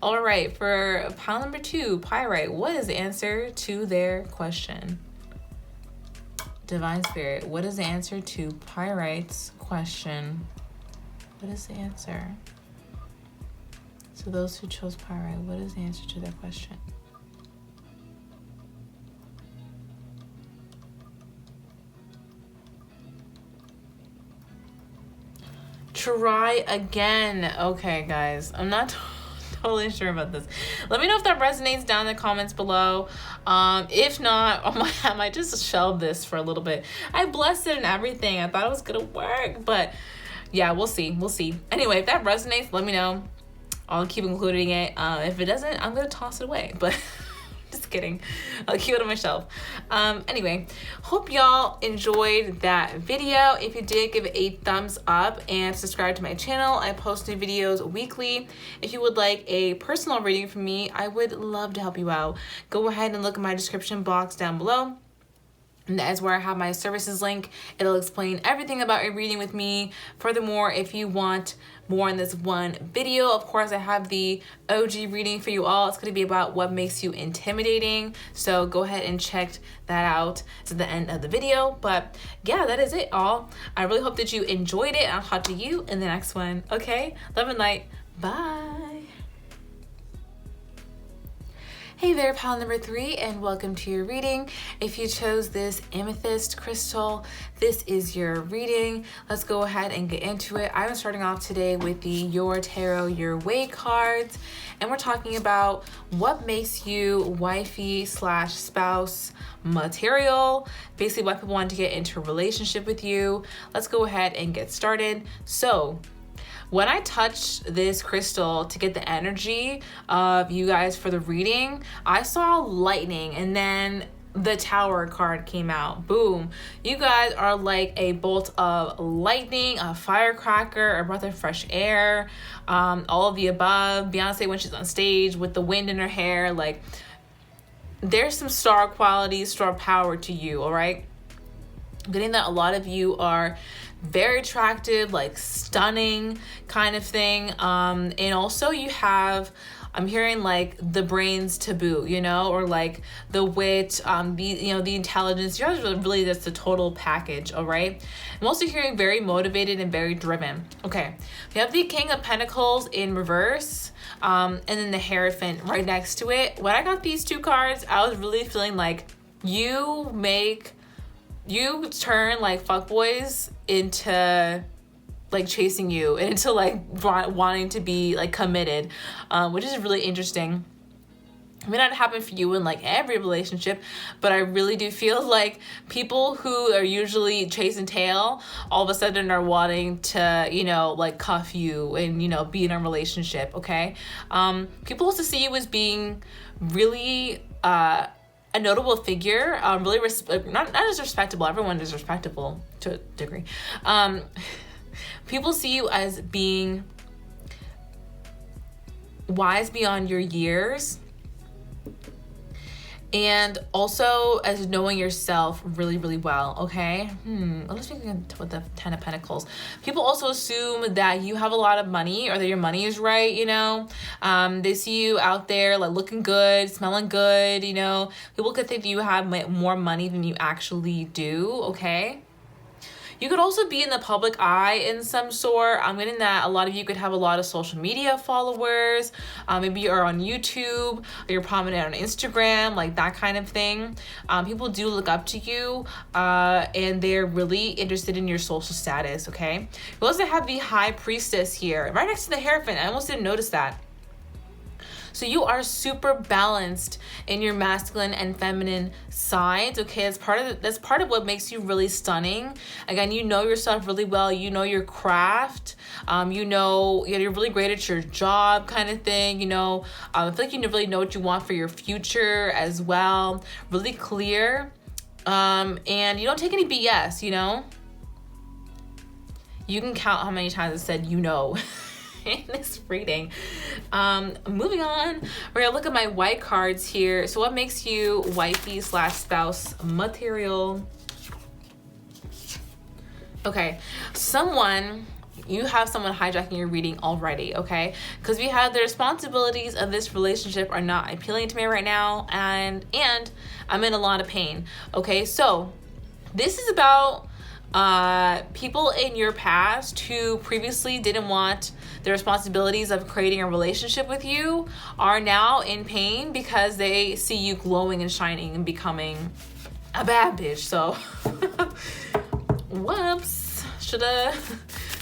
All right, for pile number 2, Pyrite, what is the answer to their question? Divine Spirit, what is the answer to Pyrite's question? What is the answer? So those who chose Pyrite, what is the answer to their question? Try again. Okay, guys, I'm not totally sure about this. Let me know if that resonates down in the comments below. If not, I might just shelve this for a little bit. I blessed it and everything. I thought it was gonna work, but yeah, we'll see. Anyway, if that resonates, let me know. I'll keep including it. If it doesn't, I'm gonna toss it away, but just kidding. I'll keep it on my shelf. Anyway, hope y'all enjoyed that video. If you did, give it a thumbs up and subscribe to my channel. I post new videos weekly. If you would like a personal reading from me, I would love to help you out. Go ahead and look at my description box down below. And that is where I have my services link. It'll explain everything about a reading with me. Furthermore, if you want more in this one video, of course, I have the OG reading for you all. It's going to be about what makes you intimidating. So go ahead and check that out to the end of the video. But yeah, that is it all. I really hope that you enjoyed it. I'll talk to you in the next one. Okay? Love and light. Bye. Hey there, pile number 3, and welcome to your reading. If you chose this amethyst crystal, this is your reading. Let's go ahead and get into it. I'm starting off today with the Your Tarot Your Way cards, and we're talking about what makes you wifey/spouse material, basically why people want to get into a relationship with you. Let's go ahead and get started. So when I touched this crystal to get the energy of you guys for the reading, I saw lightning, and then the Tower card came out. Boom. You guys are like a bolt of lightning, a firecracker, a breath of fresh air, all of the above. Beyonce when she's on stage with the wind in her hair, like there's some star qualities, star power to you, all right? I'm getting that a lot of you are very attractive, like stunning kind of thing. And also you have, I'm hearing like the brains to boot, you know, or like the wit, the intelligence. You're really just the total package, all right? I'm also hearing very motivated and very driven. Okay, we have the King of Pentacles in reverse, and then the Hierophant right next to it. When I got these two cards, I was really feeling like you turn like fuckboys into like chasing you, into like wanting to be like committed, which is really interesting. It may not happen for you in like every relationship, but I really do feel like people who are usually chase and tail all of a sudden are wanting to, like cuff you and, be in a relationship. Okay. People also see you as being really, a notable figure, really not as respectable. Everyone is respectable to a degree. People see you as being wise beyond your years, and also as knowing yourself really, really well, okay? Let's begin with the Ten of Pentacles. People also assume that you have a lot of money, or that your money is right, They see you out there like looking good, smelling good, People could think that you have more money than you actually do, okay? You could also be in the public eye in some sort. I'm getting that a lot of you could have a lot of social media followers. Maybe you're on YouTube, or you're prominent on Instagram, like that kind of thing. People do look up to you, and they're really interested in your social status, okay? We also have the High Priestess here, right next to the Hierophant. I almost didn't notice that. So you are super balanced in your masculine and feminine sides, okay? That's part of what makes you really stunning. Again, you know yourself really well. You know your craft. You know, you're really great at your job kind of thing. You know, I feel like you really know what you want for your future as well. Really clear. And you don't take any BS, you know? You can count how many times I said, you know. In this reading. Moving on, we're gonna look at my white cards here. So what makes you wifey / spouse material? Okay, you have someone hijacking your reading already, okay? Because we have the responsibilities of this relationship are not appealing to me right now, and I'm in a lot of pain, okay? So this is about people in your past who previously didn't want the responsibilities of creating a relationship with you are now in pain because they see you glowing and shining and becoming a bad bitch. So, whoops,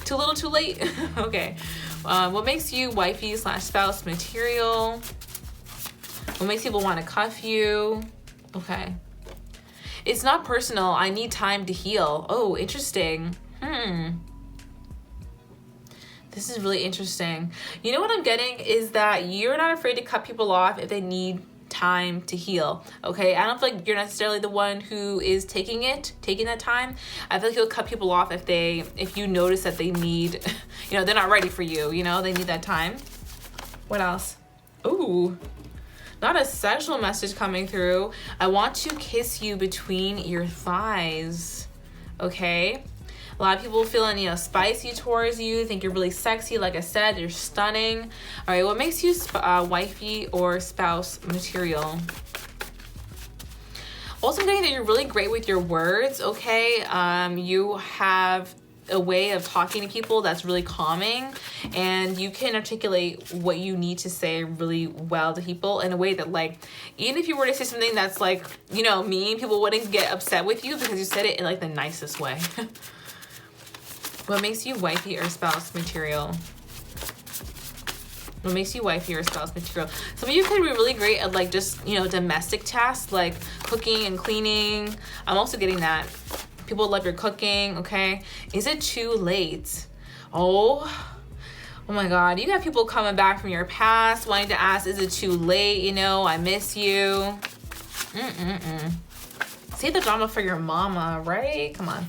too little too late. Okay, what makes you wifey / spouse material? What makes people want to cuff you? Okay. It's not personal. I need time to heal. Oh, interesting. This is really interesting. You know what I'm getting is that you're not afraid to cut people off if they need time to heal. Okay, I don't feel like you're necessarily the one who is taking that time. I feel like you'll cut people off if you notice that they need, you know, they're not ready for you. You know, they need that time. What else? Ooh. Not a sexual message coming through. I want to kiss you between your thighs. Okay? A lot of people feeling, you know, spicy towards you, think you're really sexy. Like I said, you're stunning. All right, what makes you wifey or spouse material? Also, I'm getting that you're really great with your words, okay? You have a way of talking to people that's really calming, and you can articulate what you need to say really well to people in a way that, like, even if you were to say something that's, like, you know, mean, people wouldn't get upset with you because you said it in, like, the nicest way. What makes you wifey or spouse material? What makes you wifey or spouse material? Some of you could be really great at, like, just, you know, domestic tasks like cooking and cleaning. I'm also getting that. People love your cooking, okay? Is it too late? Oh my God. You got people coming back from your past wanting to ask, is it too late? You know, I miss you. Save the drama for your mama, right? Come on.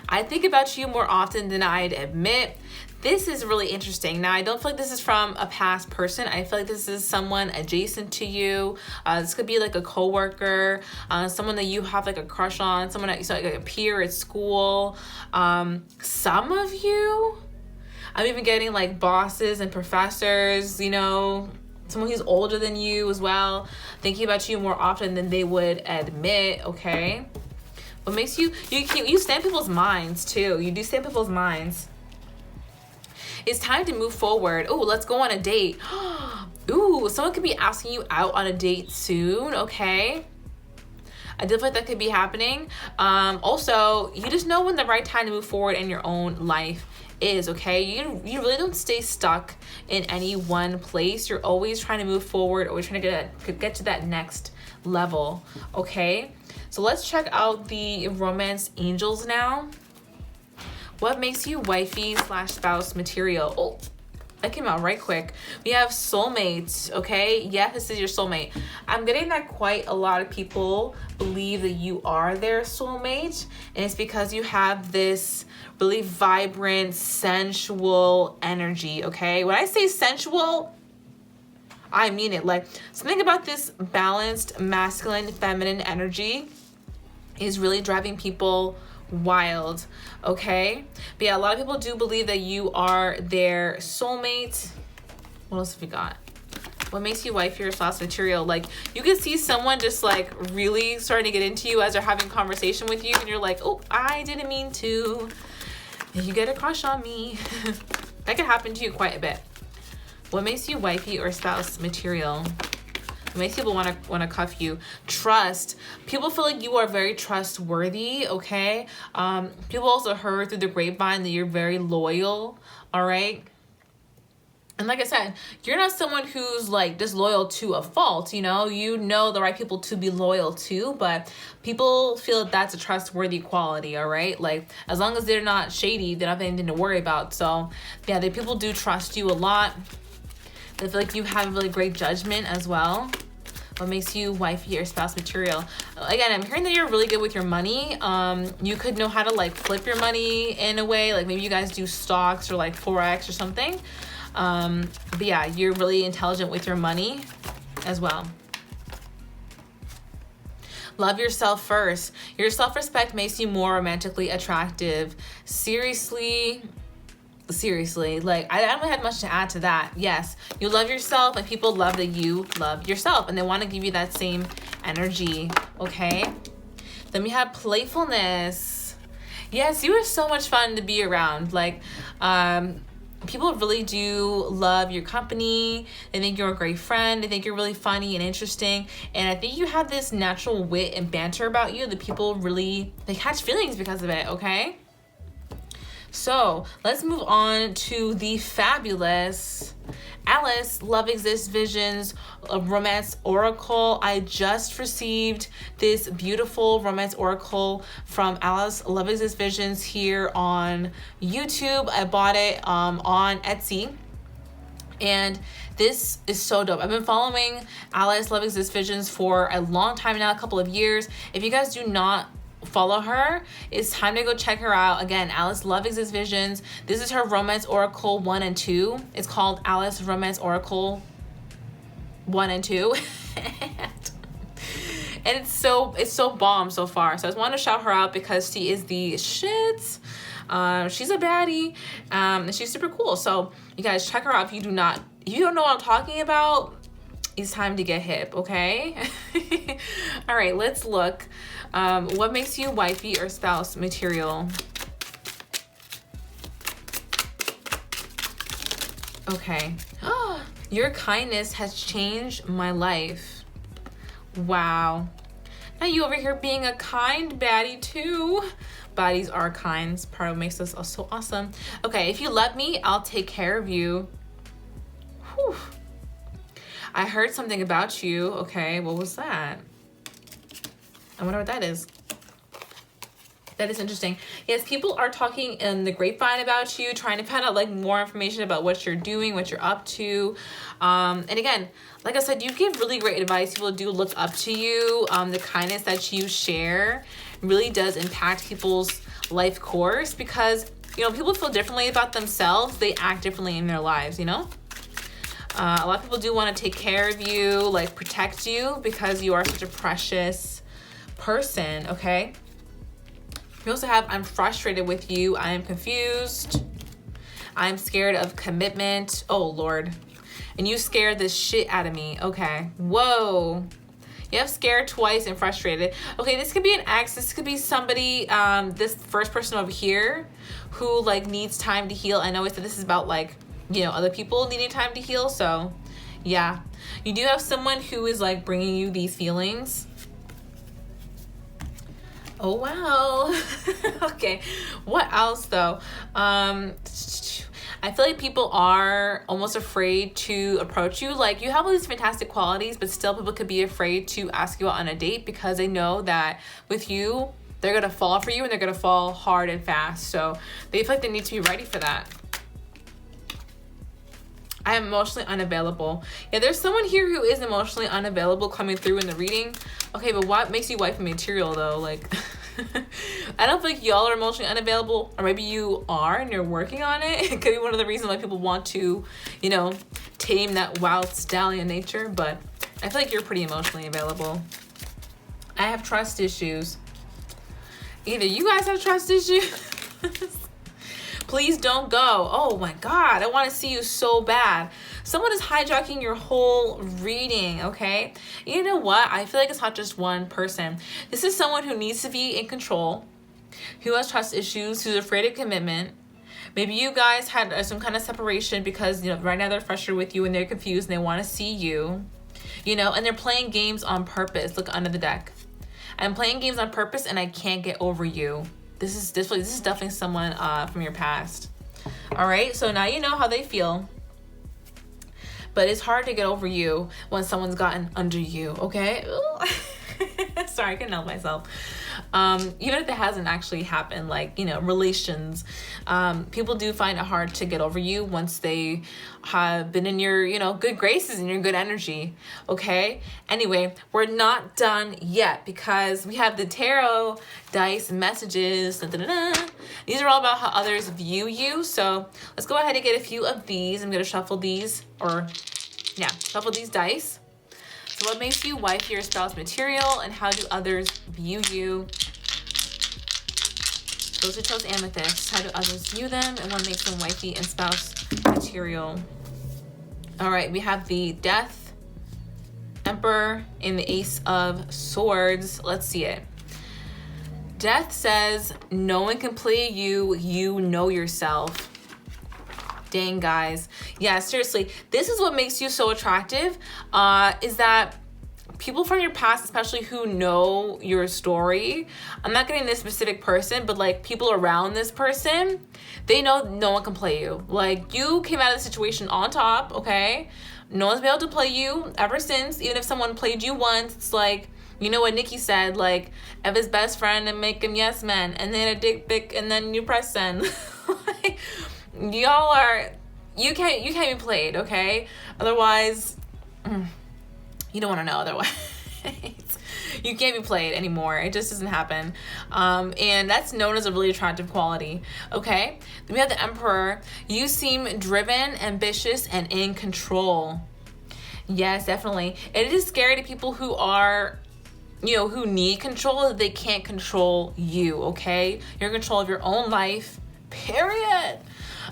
I think about you more often than I'd admit. This is really interesting. Now, I don't feel like this is from a past person. I feel like this is someone adjacent to you. This could be like a coworker, someone that you have like a crush on, someone that you saw like a peer at school. Some of you, I'm even getting like bosses and professors, you know, someone who's older than you as well, thinking about you more often than they would admit, okay? What makes you stand people's minds too. You do stand people's minds. It's time to move forward. Oh, let's go on a date. Ooh, someone could be asking you out on a date soon, okay? I do feel like that could be happening. Also, you just know when the right time to move forward in your own life is, okay? You really don't stay stuck in any one place. You're always trying to move forward, or trying to get to that next level, okay? So let's check out the romance angels now. What makes you wifey / spouse material? Oh, that came out right quick. We have soulmates, okay? Yes, this is your soulmate. I'm getting that quite a lot of people believe that you are their soulmate, and it's because you have this really vibrant, sensual energy, okay? When I say sensual, I mean it. Like, something about this balanced masculine, feminine energy is really driving people wild, okay? But yeah, a lot of people do believe that you are their soulmate. What else have we got? What makes you wifey or spouse material? Like, you can see someone just like really starting to get into you as they're having a conversation with you, and you're like, oh, I didn't mean to. And you get a crush on me. That could happen to you quite a bit. What makes you wifey or spouse material? What makes people want to cuff you? Trust. People feel like you are very trustworthy, okay? People also heard through the grapevine that you're very loyal, all right? And like I said, you're not someone who's like disloyal to a fault, you know the right people to be loyal to, but people feel that that's a trustworthy quality, all right? Like, as long as they're not shady, they don't have anything to worry about. So yeah, the people do trust you a lot. They feel like you have really great judgment as well. What makes you wifey or spouse material? Again, I'm hearing that you're really good with your money. You could know how to like flip your money in a way, like maybe you guys do stocks or like Forex or something. But yeah, you're really intelligent with your money as well. Love yourself first. Your self-respect makes you more romantically attractive. Seriously, like, I don't have much to add to that. Yes, you love yourself, and people love that you love yourself, and they want to give you that same energy, okay? Then we have playfulness. Yes, you are so much fun to be around. Like, people really do love your company. They think you're a great friend. They think you're really funny and interesting. And I think you have this natural wit and banter about you that people really, they catch feelings because of it, okay? So let's move on to the fabulous Alice Love Exists Visions Romance Oracle. I just received this beautiful romance oracle from Alice Love Exists Visions here on YouTube. I bought it on Etsy. And this is so dope. I've been following Alice Love Exists Visions for a long time now, a couple of years. If you guys do not follow her, it's time to go check her out. Again, Alice Love Exists Visions. This is her Romance Oracle 1 and 2. It's called Alice Romance Oracle 1 and 2. And it's so bomb so far. So I just want to shout her out because she is the shit. She's a baddie. And she's super cool. So you guys check her out. If you don't know what I'm talking about, it's time to get hip, okay? All right, let's look. What makes you wifey or spouse material? Okay. Your kindness has changed my life. Wow. Now you over here being a kind baddie too. Baddies are kind. It's part of what makes us so awesome. Okay, if you love me, I'll take care of you. Whew. I heard something about you. Okay, what was that? I wonder what that is. That is interesting. Yes, people are talking in the grapevine about you, trying to find out like more information about what you're doing, what you're up to. And again, like I said, you give really great advice. People do look up to you. The kindness that you share really does impact people's life course because, people feel differently about themselves. They act differently in their lives, A lot of people do want to take care of you, like protect you because you are such a precious person, okay? We also have, I'm frustrated with you. I am confused. I'm scared of commitment. Oh, Lord. And you scared the shit out of me. Okay. Whoa. You have scared twice and frustrated. Okay, this could be an ex. This could be somebody, this first person over here who like needs time to heal. I know I said this is about like, other people needing time to heal. So yeah, you do have someone who is like bringing you these feelings. Oh, wow. Okay. What else though? I feel like people are almost afraid to approach you. Like you have all these fantastic qualities, but still people could be afraid to ask you out on a date because they know that with you, they're going to fall for you and they're going to fall hard and fast. So they feel like they need to be ready for that. I am emotionally unavailable. Yeah, there's someone here who is emotionally unavailable coming through in the reading. Okay, but what makes you wifey material though? Like, I don't think y'all are emotionally unavailable, or maybe you are and you're working on it. It could be one of the reasons why people want to, tame that wild stallion nature, but I feel like you're pretty emotionally available. I have trust issues. Either you guys have trust issues. Please don't go. Oh my God, I want to see you so bad. Someone is hijacking your whole reading, okay? You know what? I feel like it's not just one person. This is someone who needs to be in control, who has trust issues, who's afraid of commitment. Maybe you guys had some kind of separation because, you know, right now they're frustrated with you and they're confused and they want to see you, you know, and they're playing games on purpose. Look under the deck. I'm playing games on purpose and I can't get over you. This is definitely someone from your past. All right, so now you know how they feel. But it's hard to get over you when someone's gotten under you, okay? Sorry, I couldn't help myself. Even if it hasn't actually happened, like, you know, relations, people do find it hard to get over you once they have been in your, you know, good graces and your good energy, okay? Anyway, we're not done yet because we have the tarot dice messages. Da, da, da, da. These are all about how others view you. So let's go ahead and get a few of these. I'm going to shuffle these, shuffle these dice. So what makes you wifey or spouse material, and how do others view you? Those who chose Amethyst, how do others view them, and what makes them wifey and spouse material? All right, we have the Death, Emperor, and the Ace of Swords. Let's see it. Death says, no one can play you, you know yourself. Dang, guys. Yeah, seriously, this is what makes you so attractive, is that people from your past, especially who know your story, I'm not getting this specific person, but like people around this person, they know no one can play you. Like, you came out of the situation on top, okay? No one's been able to play you ever since. Even if someone played you once, it's like, you know what Nikki said, like, of his best friend and make him yes man, and then a dick pic, and then you press send. Like, y'all are, you can't be played, okay? Otherwise, you don't want to know otherwise. You can't be played anymore. It just doesn't happen. And that's known as a really attractive quality, okay? Then we have the Emperor. You seem driven, ambitious, and in control. Yes, definitely. It is scary to people who are, you know, who need control, that they can't control you, okay? You're in control of your own life, period.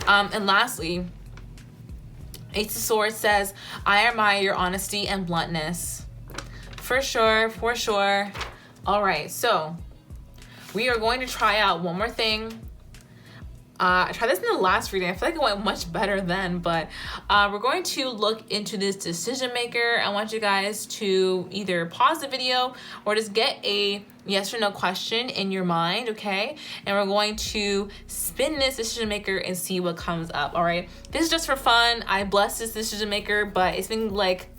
And lastly, Ace of Swords says, I admire your honesty and bluntness. For sure, for sure. All right, so we are going to try out one more thing. I tried this in the last reading. I feel like it went much better then, but we're going to look into this decision maker. I want you guys to either pause the video or just get a yes or no question in your mind, okay? And we're going to spin this decision maker and see what comes up, all right? This is just for fun. I blessed this decision maker, but it's been like,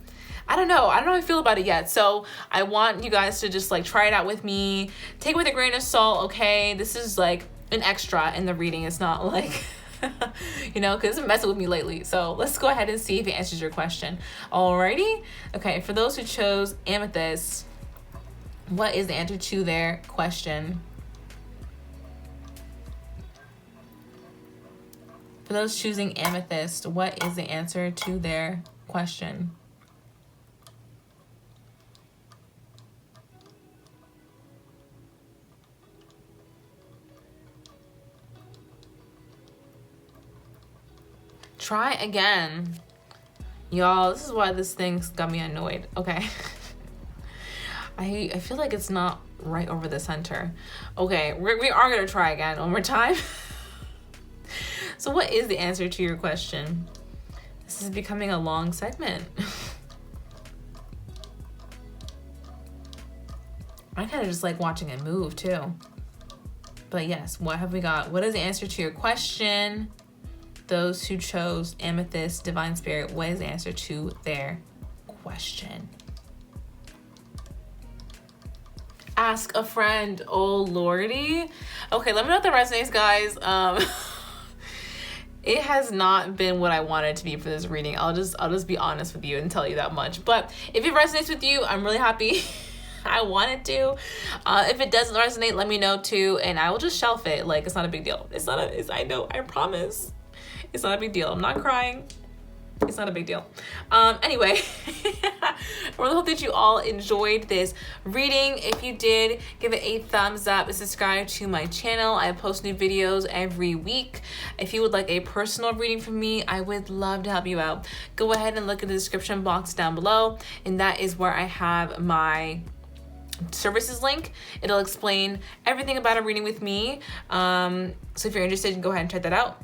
I don't know how I feel about it yet. So I want you guys to just like try it out with me. Take it with a grain of salt, okay? This is like an extra in the reading. It's not like, you know, because it's been messing with me lately. So let's go ahead and see if it answers your question. Alrighty? Okay, for those who chose Amethyst, what is the answer to their question? For those choosing Amethyst, what is the answer to their question? Try again. Y'all, this is why this thing's got me annoyed. Okay. I feel like it's not right over the center. Okay, we are gonna try again one more time. So what is the answer to your question? This is becoming a long segment. I kind of just like watching it move too. But yes, what have we got? What is the answer to your question? Those who chose Amethyst, Divine Spirit, what is the answer to their question? Ask a friend. Oh lordy. Okay, let me know if that resonates, guys. It has not been what I wanted it to be for this reading. I'll just be honest with you and tell you that much. But if it resonates with you, I'm really happy. I want it to. If it doesn't resonate, let me know too, and I will just shelf it. Like, it's not a big deal. I know, I promise. It's not a big deal. I'm not crying. It's not a big deal. Anyway, I really hope that you all enjoyed this reading. If you did, give it a thumbs up and subscribe to my channel. I post new videos every week. If you would like a personal reading from me, I would love to help you out. Go ahead and look at the description box down below, and that is where I have my services link. It'll explain everything about a reading with me. So if you're interested, you can go ahead and check that out.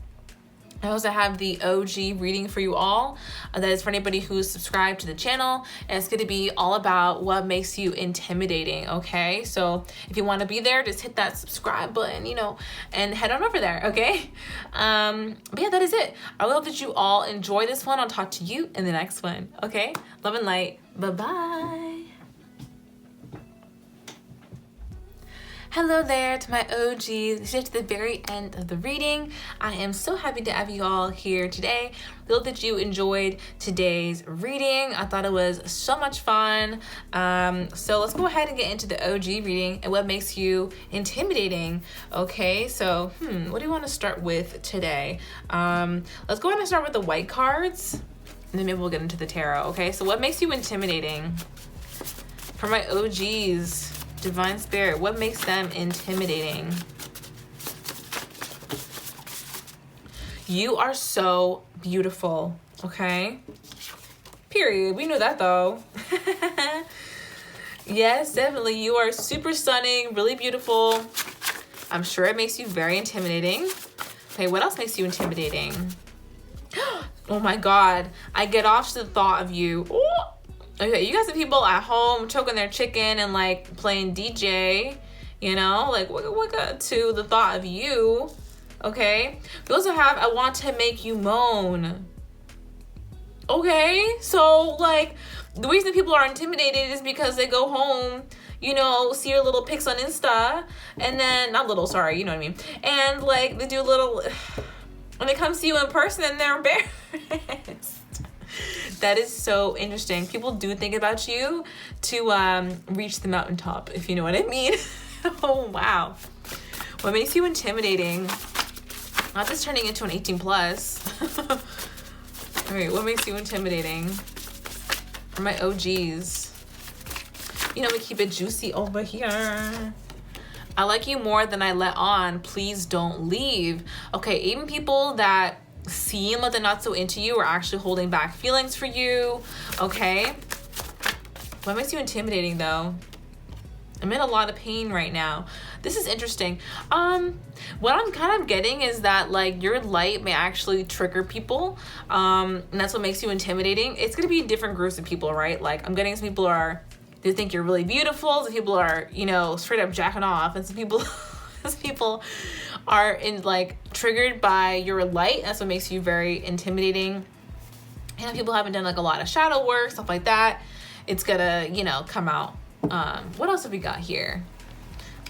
I also have the OG reading for you all. That is for anybody who's subscribed to the channel. And it's going to be all about what makes you intimidating, okay? So if you want to be there, just hit that subscribe button, you know, and head on over there, okay? But yeah, that is it. I hope that you all enjoy this one. I'll talk to you in the next one, okay? Love and light. Bye-bye. Hello there to my OGs. Just to the very end of the reading. I am so happy to have you all here today. I hope that you enjoyed today's reading. I thought it was so much fun. So let's go ahead and get into the OG reading and what makes you intimidating. Okay, so what do you want to start with today? Let's go ahead and start with the white cards, and then maybe we'll get into the tarot. Okay, so what makes you intimidating? For my OGs, Divine Spirit, what makes them intimidating? You are so beautiful, okay? Period. We knew that though. Yes, definitely. You are super stunning, really beautiful. I'm sure it makes you very intimidating. Okay, what else makes you intimidating? Oh my God. I get off to the thought of you. Ooh. Okay, you got some people at home choking their chicken and like playing DJ, you know, like what got to the thought of you, okay? We also have, I want to make you moan. Okay, so like the reason people are intimidated is because they go home, you know, see your little pics on Insta, and then, not little, sorry, you know what I mean? And like they do a little, when they come see you in person and they're embarrassed. That is so interesting. People do think about you to reach the mountaintop, if you know what I mean. Oh, wow. What makes you intimidating? Not just turning into an 18 plus. All right, what makes you intimidating? For my OGs. You know, we keep it juicy over here. I like you more than I let on. Please don't leave. Okay, even people that seem like they're not so into you are actually holding back feelings for you, okay? What makes you intimidating though? I'm in a lot of pain right now. This is interesting. What I'm kind of getting is that like your light may actually trigger people, and that's what makes you intimidating. It's gonna be different groups of people, right? Like I'm getting some people they think you're really beautiful, some people are, you know, straight up jacking off, and some people are triggered by your light. That's what makes you very intimidating. And people haven't done like a lot of shadow work, stuff like that, it's gonna, you know, come out. What else have we got here?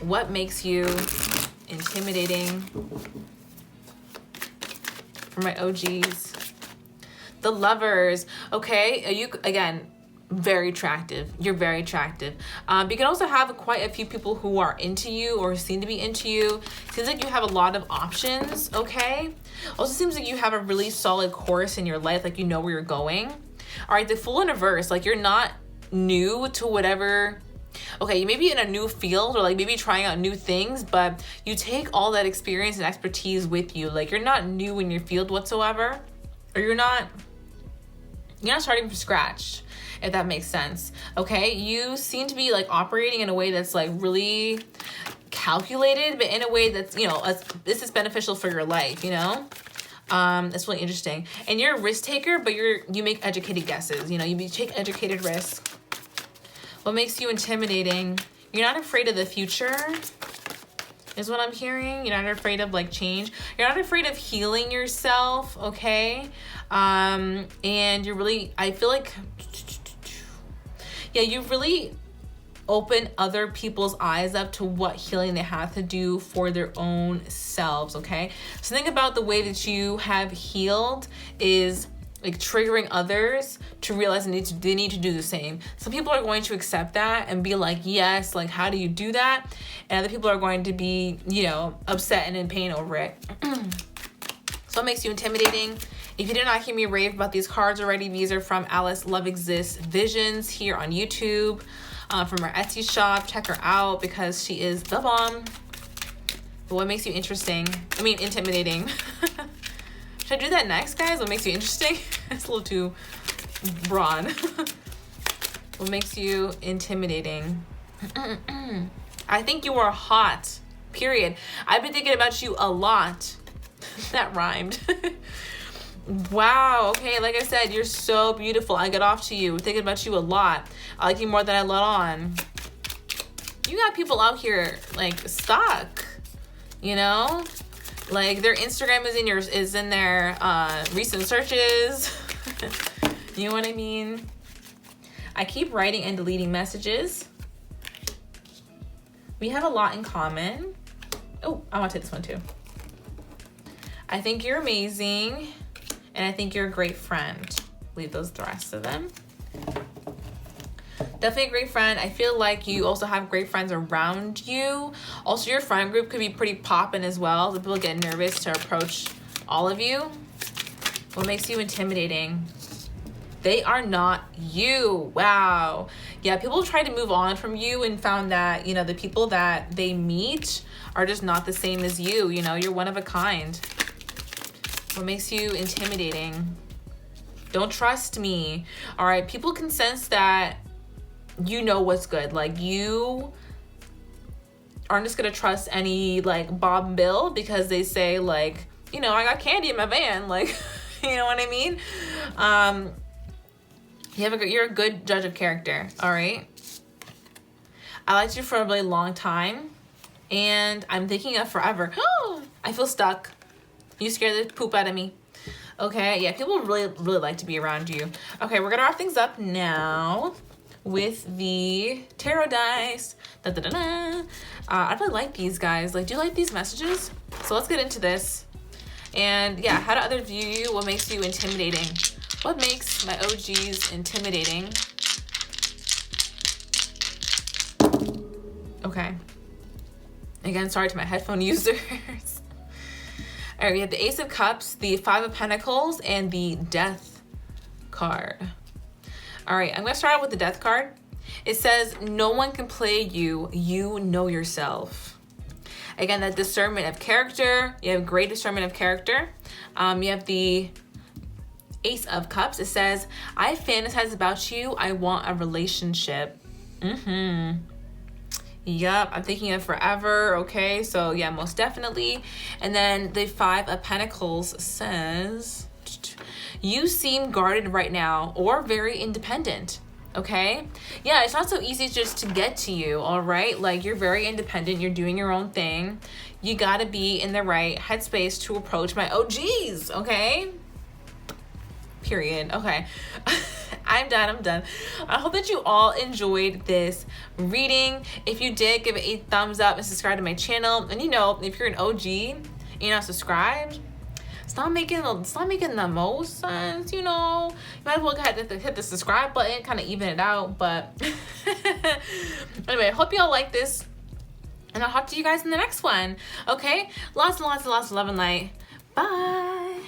What makes you intimidating? For my OGs, the Lovers. Okay, you again, very attractive. You're very attractive. You can also have quite a few people who are into you or seem to be into you. Seems like you have a lot of options, okay? Also seems like you have a really solid course in your life, like you know where you're going. All right, the Fool in reverse, like you're not new to whatever. Okay, you may be in a new field or like maybe trying out new things, but you take all that experience and expertise with you. Like you're not new in your field whatsoever, or you're not starting from scratch, if that makes sense. Okay, you seem to be like operating in a way that's like really calculated, but in a way that's, you know, this is beneficial for your life, you know. That's really interesting. And you're a risk taker, but you make educated guesses, you know, you take educated risks. What makes you intimidating? You're not afraid of the future, is what I'm hearing. You're not afraid of like change. You're not afraid of healing yourself, okay? And you're really, I feel like, yeah, you really open other people's eyes up to what healing they have to do for their own selves, okay? So think about the way that you have healed is like triggering others to realize they need to do the same. Some people are going to accept that and be like, yes, like how do you do that? And other people are going to be, you know, upset and in pain over it. So what makes you intimidating If you did not hear me rave about these cards already, these are from Alice Love Exists Visions here on YouTube, from her Etsy shop. Check her out because she is the bomb. But what makes you intimidating? Should I do that next, guys? What makes you interesting? It's a little too broad. What makes you intimidating? I think you are hot, period. I've been thinking about you a lot. That rhymed. Wow, okay, like I said, you're so beautiful. I get off to you. Thinking about you a lot. I like you more than I let on. You got people out here like stuck, you know? Like their Instagram is in their recent searches. You know what I mean? I keep writing and deleting messages. We have a lot in common. Oh, I want to take this one too. I think you're amazing. And I think you're a great friend. Leave the rest of them. Definitely a great friend. I feel like you also have great friends around you. Also, your friend group could be pretty poppin' as well. The people get nervous to approach all of you. What makes you intimidating? They are not you. Wow. Yeah, people tried to move on from you and found that, you know, the people that they meet are just not the same as you. You know, you're one of a kind. What makes you intimidating? Don't trust me. All right, people can sense that you know what's good. Like you aren't just gonna trust any like Bob and Bill because they say like, you know, I got candy in my van. Like, you know what I mean? You're a good judge of character. All right. I liked you for a really long time, and I'm thinking of forever. I feel stuck. You scared the poop out of me. Okay, yeah, people really like to be around you. Okay, we're gonna wrap things up now with the tarot dice. I really like these, guys. Like, do you like these messages? So let's get into this. And yeah, how do others view you? What makes you intimidating? What makes my OGs intimidating? Okay. Again, sorry to my headphone users. All right, we have the Ace of Cups, the Five of Pentacles, and the Death card. All right, I'm gonna start out with the Death card. It says, no one can play you, you know yourself. Again, that discernment of character. You have great discernment of character. You have the Ace of Cups. It says, I fantasize about you, I want a relationship. Yep, I'm thinking of forever. Okay, so yeah, most definitely. And then the Five of Pentacles says, you seem guarded right now or very independent. Okay, yeah, it's not so easy just to get to you. All right, like you're very independent, you're doing your own thing. You got to be in the right headspace to approach my OGs. Okay, period. Okay. I'm done. I hope that you all enjoyed this reading. If you did, give it a thumbs up and subscribe to my channel. And you know, if you're an OG and you're not subscribed, it's not making the most sense, you know. You might as well hit the subscribe button, kind of even it out. But anyway, I hope you all like this. And I'll talk to you guys in the next one. Okay? Lots and lots and lots of love and light. Bye.